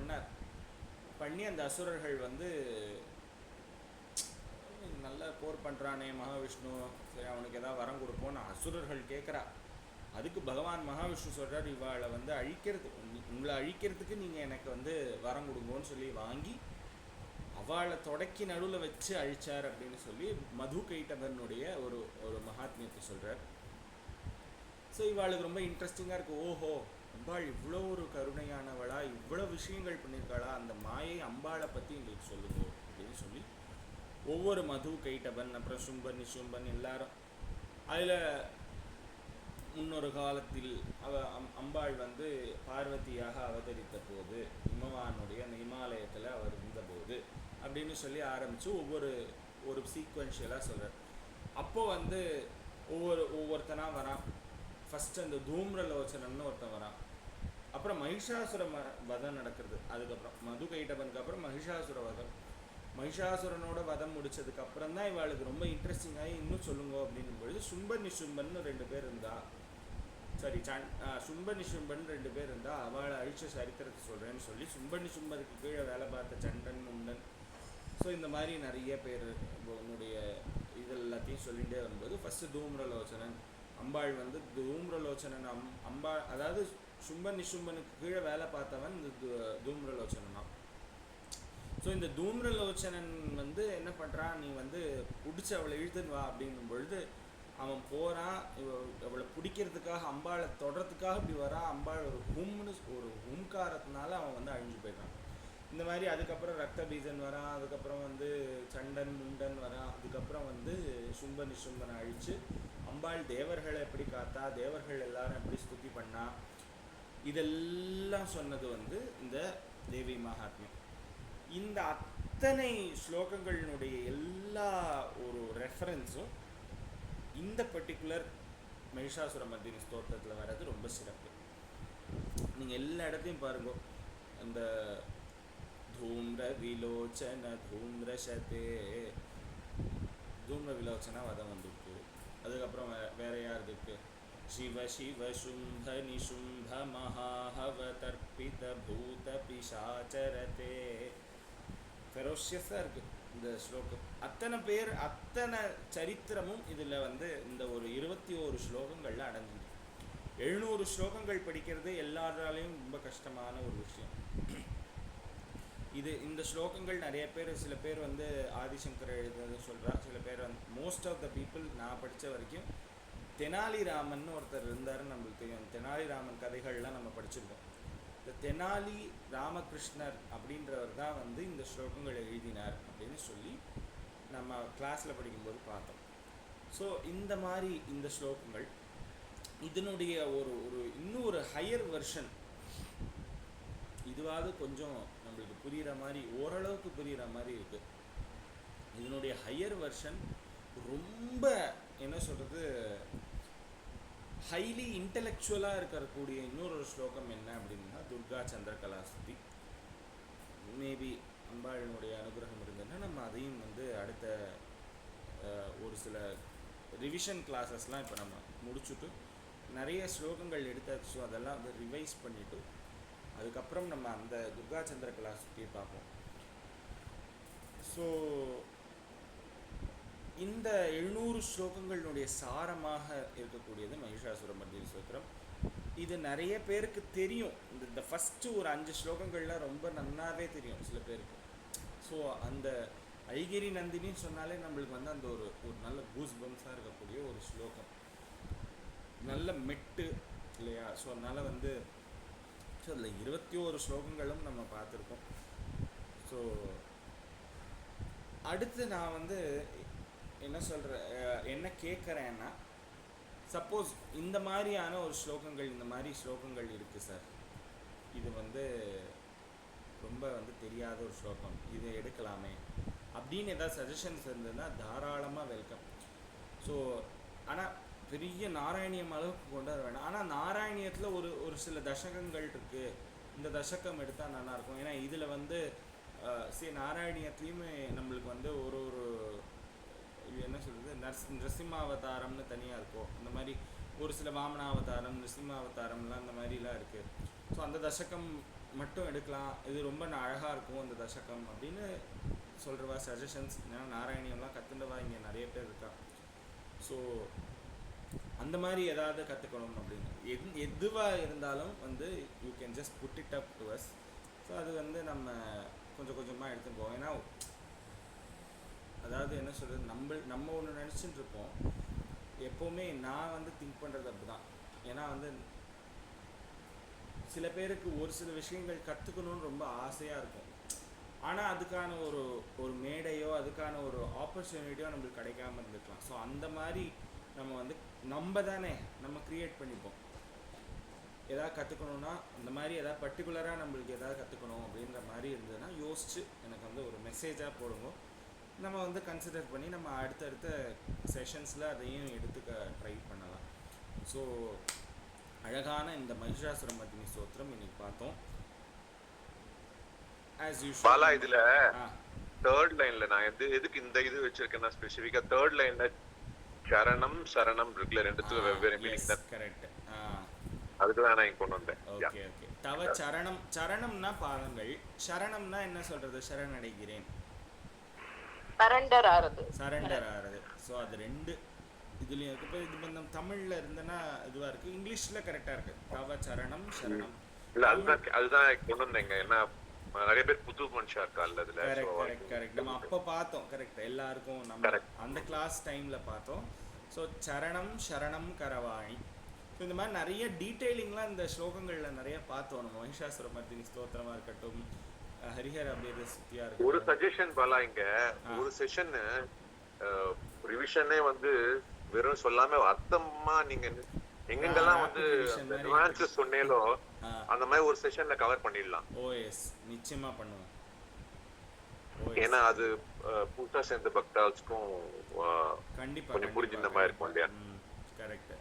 பண்ணி அந்த அசுரர்கள் வந்து நல்லா போர் பண்ணுறானே மகாவிஷ்ணு, சரி அவனுக்கு ஏதாவது வரம் கொடுப்போன்னு அசுரர்கள் கேட்குறா. அதுக்கு பகவான் மகாவிஷ்ணு சொல்கிறார், இவாளை வந்து உங்களை அழிக்கிறதுக்கு நீங்கள் எனக்கு வந்து வரம் கொடுங்கன்னு சொல்லி வாங்கி அவளை தொடக்கி நடுவில் வச்சு அழிச்சார் அப்படின்னு சொல்லி மது கைட்டபனுடைய ஒரு மகாத்மியத்தை சொல்கிறார். ஸோ இவாளுக்கு ரொம்ப இன்ட்ரெஸ்டிங்காக இருக்குது. ஓஹோ, அம்பாள் இவ்வளோ ஒரு கருணையானவளா, இவ்வளோ விஷயங்கள் பண்ணியிருக்காளா, அந்த மாயை அம்பாளை பற்றி எங்களுக்கு சொல்லுங்க அப்படின்னு சொல்லி ஒவ்வொரு மது கைட்டபன் அப்புறம் சும்பன் நிசும்பன் எல்லாரும் அதில் முன்னொரு காலத்தில் அம்பாள் வந்து பார்வதியாக அவதரித்த போது இமவானுடைய அந்த இமாலயத்தில் அவர் இருந்தபோது அப்படின்னு சொல்லி ஆரம்பித்து ஒரு சீக்வென்ஷியலாக சொல்கிறார். அப்போது வந்து ஒவ்வொருத்தனாக வரான். ஃபஸ்ட்டு அந்த தூம்ரலோச்சனன்னு ஒருத்தன் வரான், அப்புறம் மகிஷாசுர வதம் நடக்கிறது, அதுக்கப்புறம் மது கைட்டபனுக்கு அப்புறம் மகிஷாசுர வதம். மகிஷாசுரனோட வதம் முடிச்சதுக்கப்புறம் தான் இவாளுக்கு ரொம்ப இன்ட்ரெஸ்டிங்காகி இன்னும் சொல்லுங்க அப்படின்னும் பொழுது சும்ப நிசும்பன் 2 பேர் இருந்தா, சாரி சும்ப நிசும்பன் 2 பேர் இருந்தா, அவளை அழிச்ச சரித்திரத்தை சொல்கிறேன்னு சொல்லி சும்ப நிசும்பருக்கு கீழே வேலை பார்த்த சண்டன் முண்டன், ஸோ இந்த மாதிரி நிறைய பேர் உன்னுடைய இது எல்லாத்தையும் சொல்லிகிட்டே வரும்போது ஃபஸ்ட்டு தூம்ரலோச்சனன் அம்பாள் வந்து தூம்ரலோச்சனன் அதாவது சும்ப நிசும்பனுக்கு கீழே வேலை பார்த்தவன் இந்த தூம்ரலோச்சனன். ஸோ இந்த தூம்ரலோச்சனன் வந்து என்ன பண்ணுறான், நீ வந்து பிடிச்சி அவளை இழுத்துன்னு வா அப்படிங்கும் பொழுது அவன் போகிறான். அவளை பிடிக்கிறதுக்காக அம்பாளை தொடறதுக்காக இப்படி வரான். அம்பாள் ஒரு ஹும்காரத்தினால அவன் வந்து அழிஞ்சு போயிடுறான். இந்த மாதிரி அதுக்கப்புறம் ரத்த பீஜன் வரான், அதுக்கப்புறம் வந்து சண்டன் முண்டன் வரான், அதுக்கப்புறம் வந்து சும்ப நிசும்பனை அழித்து அம்பாள் தேவர்களை எப்படி காத்தா, தேவர்கள் எல்லாரும் எப்படி ஸ்துதி பண்ணா, இதெல்லாம் சொன்னது வந்து இந்த தேவி மகாத்மியம். இந்த அத்தனை ஸ்லோகங்களினுடைய எல்லா ஒரு ரெஃபரன்ஸும் இந்த பர்டிகுலர் மகிஷாசுர மர்தினி ஸ்தோத்திரத்தில் வர்றது ரொம்ப சிறப்பு. நீங்கள் எல்லா இடத்தையும் பாருங்க, அந்த தூம்ர விலோச்சன தூம்ரஷதே, தூம்ர விலோச்சனா வதம் வந்துருக்கு. அதுக்கப்புறம் வேற யார் இருக்கு? சிவ சிவ சும்ப நிசும்ப மகாஹவ தர்ப்பித பூத பிசாச்சரதே. ஃபெரோஷியஸாக இருக்குது இந்த ஸ்லோகம். அத்தனை பேர், அத்தனை சரித்திரமும் இதில் வந்து இந்த ஒரு 21 ஸ்லோகங்களில் அடங்குது. 700 ஸ்லோகங்கள் படிக்கிறது எல்லாராலையும் ரொம்ப கஷ்டமான ஒரு விஷயம். இந்த ஸ்லோகங்கள் நிறைய பேர், சில பேர் வந்து ஆதிசங்கர் எழுதுறது சொல்கிறா, சில பேர் வந்து மோஸ்ட் ஆஃப் த பீப்புள் நான் படித்த வரைக்கும் தெனாலிராமன் ஒருத்தர் இருந்தார், நம்மளுக்கு தெரியும். தெனாலிராமன் கதைகள்லாம் நம்ம படிச்சிருக்கோம். இந்த தெனாலி ராமகிருஷ்ணர் அப்படின்றவர் தான் வந்து இந்த ஸ்லோகங்களை எழுதினார் அப்படின்னு சொல்லி நம்ம கிளாஸில் படிக்கும்போது பார்த்தோம். ஸோ இந்த மாதிரி இந்த ஸ்லோகங்கள் இதனுடைய ஒரு இன்னும் ஒரு ஹையர் வெர்ஷன், இதுவாவது கொஞ்சம் நம்மளுக்கு புரிகிற மாதிரி, ஓரளவுக்கு புரிகிற மாதிரி இருக்குது. இதனுடைய ஹையர் வெர்ஷன் ரொம்ப என்ன சொல்கிறது, ஹைலி இன்டெலெக்சுவலாக இருக்கக்கூடிய இன்னொரு ஸ்லோகம் என்ன அப்படின்னா துர்கா சந்திரகலா ஸ்துதி. மேபி அம்பாளினுடைய அனுகிரகம் இருந்ததுன்னா நம்ம அதையும் வந்து அடுத்த ஒரு சில ரிவிஷன் கிளாஸஸ்லாம் இப்போ நம்ம முடிச்சுட்டு நிறைய ஸ்லோகங்கள் எடுத்தாச்சு. ஸோ அதெல்லாம் வந்து ரிவைஸ் பண்ணிவிட்டு அதுக்கப்புறம் நம்ம அந்த துர்கா சந்திரகலா ஸ்துதியை பார்ப்போம். ஸோ இந்த 700 ஸ்லோகங்களுடைய சாரமாக இருக்கக்கூடியது மகிஷாசுர மர்தினி ஸ்தோத்திரம். இது நிறைய பேருக்கு தெரியும். இந்த ஃபஸ்ட்டு ஒரு 5 ஸ்லோகங்கள்லாம் ரொம்ப நன்னாவே தெரியும் சில பேருக்கு. ஸோ அந்த ஐகிரி நந்தினின்னு சொன்னாலே நம்மளுக்கு வந்து அந்த ஒரு நல்ல கூஸ் பம்ஸாக இருக்கக்கூடிய ஒரு ஸ்லோகம், நல்ல மெட்டு இல்லையா? ஸோ அதனால் வந்து ஸோ அதில் 21 ஸ்லோகங்களும் நம்ம பார்த்துருக்கோம். ஸோ அடுத்து நான் வந்து என்ன கேட்குறேன்னா, சப்போஸ் இந்த மாதிரியான ஒரு ஸ்லோகங்கள், இந்த மாதிரி ஸ்லோகங்கள் இருக்குது சார், இது வந்து ரொம்ப வந்து தெரியாத ஒரு ஸ்லோகம், இதை எடுக்கலாமே அப்படின்னு ஏதாவது சஜஷன்ஸ் இருந்ததுன்னா தாராளமாக வெல்கம். ஸோ ஆனால் பெரிய நாராயணியம் அளவுக்கு கொண்டு வர வேண்டாம். ஆனால் நாராயணியத்தில் ஒரு சில தசகங்கள் இருக்குது, இந்த தசகம் எடுத்தால் நல்லாயிருக்கும். ஏன்னா இதில் வந்து நாராயணியத்துலேயுமே நம்மளுக்கு வந்து ஒரு என்ன சொல்கிறது, நரசிம்மாவதாரம்னு தனியாக இருக்கும். இந்த மாதிரி ஒரு சில வாமனாவதாரம், நிருசிம்மாவதாரம்லாம் இந்த மாதிரிலாம் இருக்குது. ஸோ அந்த தசகம் மட்டும் எடுக்கலாம், இது ரொம்ப அழகாக இருக்கும் அந்த தசகம் அப்படின்னு சொல்கிறவா சஜஷன்ஸ். ஏன்னா நாராயணியம்லாம் கற்றுண்டவா இங்கே நிறைய பேர் இருக்கா. ஸோ அந்த மாதிரி ஏதாவது கற்றுக்கணும் அப்படின்னு எதுவாக இருந்தாலும் வந்து you can just put it up to us. So அது வந்து நம்ம கொஞ்சம் கொஞ்சமாக எடுத்துன்னு போவோம். ஏன்னா அதாவது என்ன சொல்கிறது, நம்ம ஒன்று நினச்சிட்டு இருப்போம் எப்போவுமே. நான் வந்து திங்க் பண்ணுறது அப்படி தான். ஏன்னா வந்து சில பேருக்கு ஒரு சில விஷயங்கள் கற்றுக்கணுன்னு ரொம்ப ஆசையாக இருக்கும். ஆனால் அதுக்கான ஒரு மேடையோ அதுக்கான ஒரு ஆப்பர்ச்சுனிட்டியோ நம்மளுக்கு கிடைக்காம இருந்துக்கலாம். ஸோ அந்த மாதிரி நம்ம வந்து நம்ம க்ரியேட் பண்ணிப்போம். எதாவது கற்றுக்கணுன்னா இந்த மாதிரி எதாவது பர்டிகுலராக நம்மளுக்கு எதாவது கற்றுக்கணும் அப்படின்ற மாதிரி இருந்ததுன்னா யோசித்து எனக்கு வந்து ஒரு மெசேஜாக போடுங்க. நம்ம வந்து கன்சிடர் பண்ணி நம்ம அடுத்தடுத்த செஷன்ஸில் அதையும் எடுத்துக்க ட்ரை பண்ணலாம். ஸோ அழகான இந்த மகிஷாசுர மர்தினி ஸ்தோத்திரம் இன்னைக்கு பார்த்தோம். ஆஸ் யூஷுவல் பாலா இதுல தேர்ட் லைன்ல நான் எதுக்கு இந்த இது வச்சிருக்கேன்னா ஸ்பெசிஃபிக்கா தேர்ட் லைன்ல சரணம் சரணம் இருக்குல்ல, ரெண்டுத்துக்கும் வெவ்வேறு மீனிங் தான். கரெக்ட். அதுக்கு தான் நான் கொண்டு வந்தேன். Okay okay. தவ சரணம், சரணம்னா பாதங்கள், சரணம்னா என்ன சொல்றது, சரணடைகிறேன், சரண்டர் ஆறது. ஸோ அது ரெண்டு இதுலேயும் இருக்குது. இப்போ இது நம்ம தமிழில் இருந்தேன்னா இதுவாக இருக்குது, இங்கிலீஷில் கரெக்டாக இருக்குது. தவ சரணம் சரணம். இல்லை அதுதான் கொண்டு வந்தேங்க. ஏன்னா நிறைய பேர் புது மனுஷா இருக்கா இல்லை அதில். கரெக்ட். நம்ம அப்போ பார்த்தோம். கரெக்ட். எல்லாருக்கும் நம்ம அந்த கிளாஸ் டைமில் பார்த்தோம். ஸோ சரணம் சரணம் கரவாணி. ஸோ இந்த மாதிரி நிறைய டீட்டெயிலிங்லாம் இந்த ஸ்லோகங்களில் நிறைய பார்த்தோம். நம்ம மகிஷாசுர மர்தினி ஸ்தோத்திரமாக இருக்கட்டும், ஹரிஹர அபேத ஸ்துதியா இருக்கட்டும். ஒரு சஜஷன் பாலா, இங்க ஒரு செஷன் ரிவிஷனே வந்து வெறும் சொல்லாம அர்த்தமா நீங்க எங்கெங்கெல்லாம் வந்து சொன்னேலோ அந்த மாதிரி ஒரு செஷன்ல கவர் பண்ணிடலாம். ஓஎஸ் நிச்சயமா பண்ணுவோம். ஏன்னா அது புதுசா சேர்ந்த பக்தாஸ்க்கும் கண்டிப்பா கொஞ்சம் புரிஞ்சிருந்த மாதிரி இருக்கும் இல்லையா? கரெக்ட்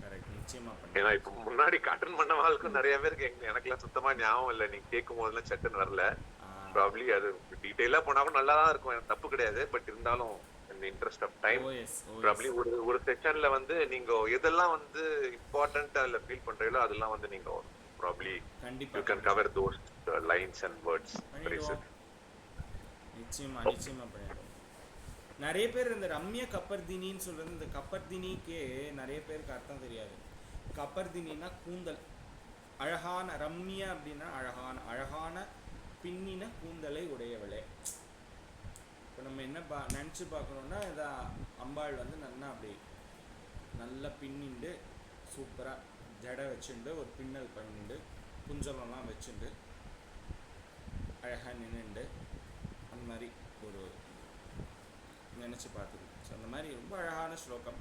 கரெக்ட், நிச்சயமா பண்ணுவோம். ஏன்னா இப்ப முன்னாடி காட்டன் பண்ண வாழ்க்கும் நிறைய பேருக்கு எனக்குலாம் சுத்தமா ஞாபகம் இல்லை. நீங்க கேட்கும் போதெல்லாம் சட்டுன்னு வரல. ப்ராப்ளி அது டீடைலா போனா கூட நல்லா தான் இருக்கும், எனக்கு தப்பு கிடையாது. பட் இருந்தாலும் இந்த இன்ட்ரெஸ்ட் ஆஃப் டைம் ப்ராப்ளி ஒரு செஷன்ல வந்து நீங்க எதெல்லாம் வந்து இம்பார்ட்டன்ட்டா இல்ல ஃபீல் பண்றீங்களோ அதெல்லாம் வந்து நீங்க probably you can cover those lines and words. நிச்சயமா நிச்சயமா பண்ணிடுவோம். நிறைய பேர் இந்த ரம்ய கப்பர்தினின்னு சொல்றது, இந்த கப்பர்தினிக்கே நிறைய பேருக்கு அர்த்தம் தெரியாது. கப்பர்தினா கூந்தல், அழகான, ரம்ய அப்படின்னா அழகான, அழகான பின்னின கூந்தலை உடையவளே. இப்போ நம்ம என்ன நினச்சி பார்க்குறோன்னா, இதை அம்பாள் வந்து நல்லா அப்படி நல்லா பின்னிண்டு சூப்பராக ஜடை வச்சுண்டு ஒரு பின்னல் பண்ணிண்டு குஞ்சலம்லாம் வச்சுண்டு அழகாக நின்றுண்டு அந்த மாதிரி ஒரு நினச்சி பார்த்துக்கணும். ஸோ அந்த மாதிரி ரொம்ப அழகான ஸ்லோகம்.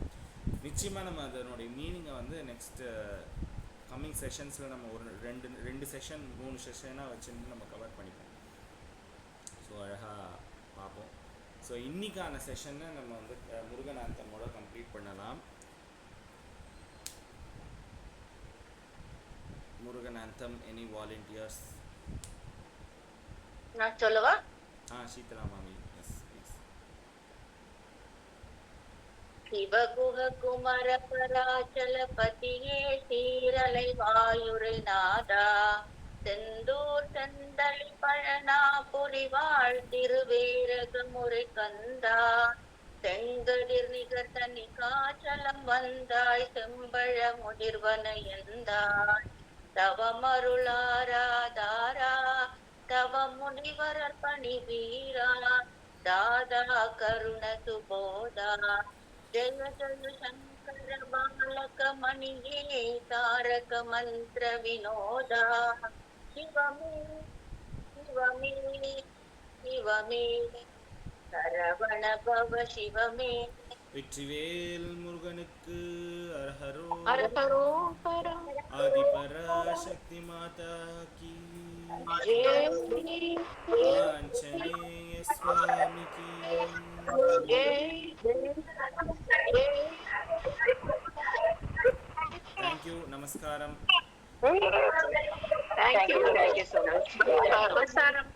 நிச்சயமாக நம்ம அதனுடைய மீனிங்கை வந்து நெக்ஸ்ட்டு கம்மிங் செஷன்ஸில் நம்ம ஒரு ரெண்டு செஷன் 3 செஷனாக வச்சுட்டு நம்ம கவர் பண்ணிப்போம். ஸோ அழகாக பார்ப்போம். ஸோ இன்றைக்கான செஷனை நம்ம வந்து முருகனாந்தமோட கம்ப்ளீட் பண்ணலாம். முருகனாந்தம், எனி வாலண்டியர்ஸ்? நான் சொல்லவா? சீதலா மாமி, எஸ் ப்ளீஸ். சிவகுக குமர பராச்சலபதியே சீரலை வாயுரை நாதா செந்தூர் செந்தளி பழனா புரிவாழ் திருவேரக முறை கந்தா செங்கதிர் நிகர்த்தனி காச்சலம் வந்தாய் செம்பழ முதிர்வன எந்தாய் தவமருளாராதாரா தவ முனிவரர் பணி வீரா தாதா கருண சுபோதா ஜய ஜய சங்கர பாலக மணியே தாரக மந்திர வினோதா சிவமே சிவமே சிவமே சரவண பவ சிவமே. வெற்றிவேல் முருகனுக்கு அரஹரோ அரஹரோஹரா. ஆதிபராசக்தி மாதா கி ஆஞ்சநேய சுவாமி கி தேங்க்யூ. நமஸ்காரம். Thank you. Thank you so much. நமஸ்காரம்.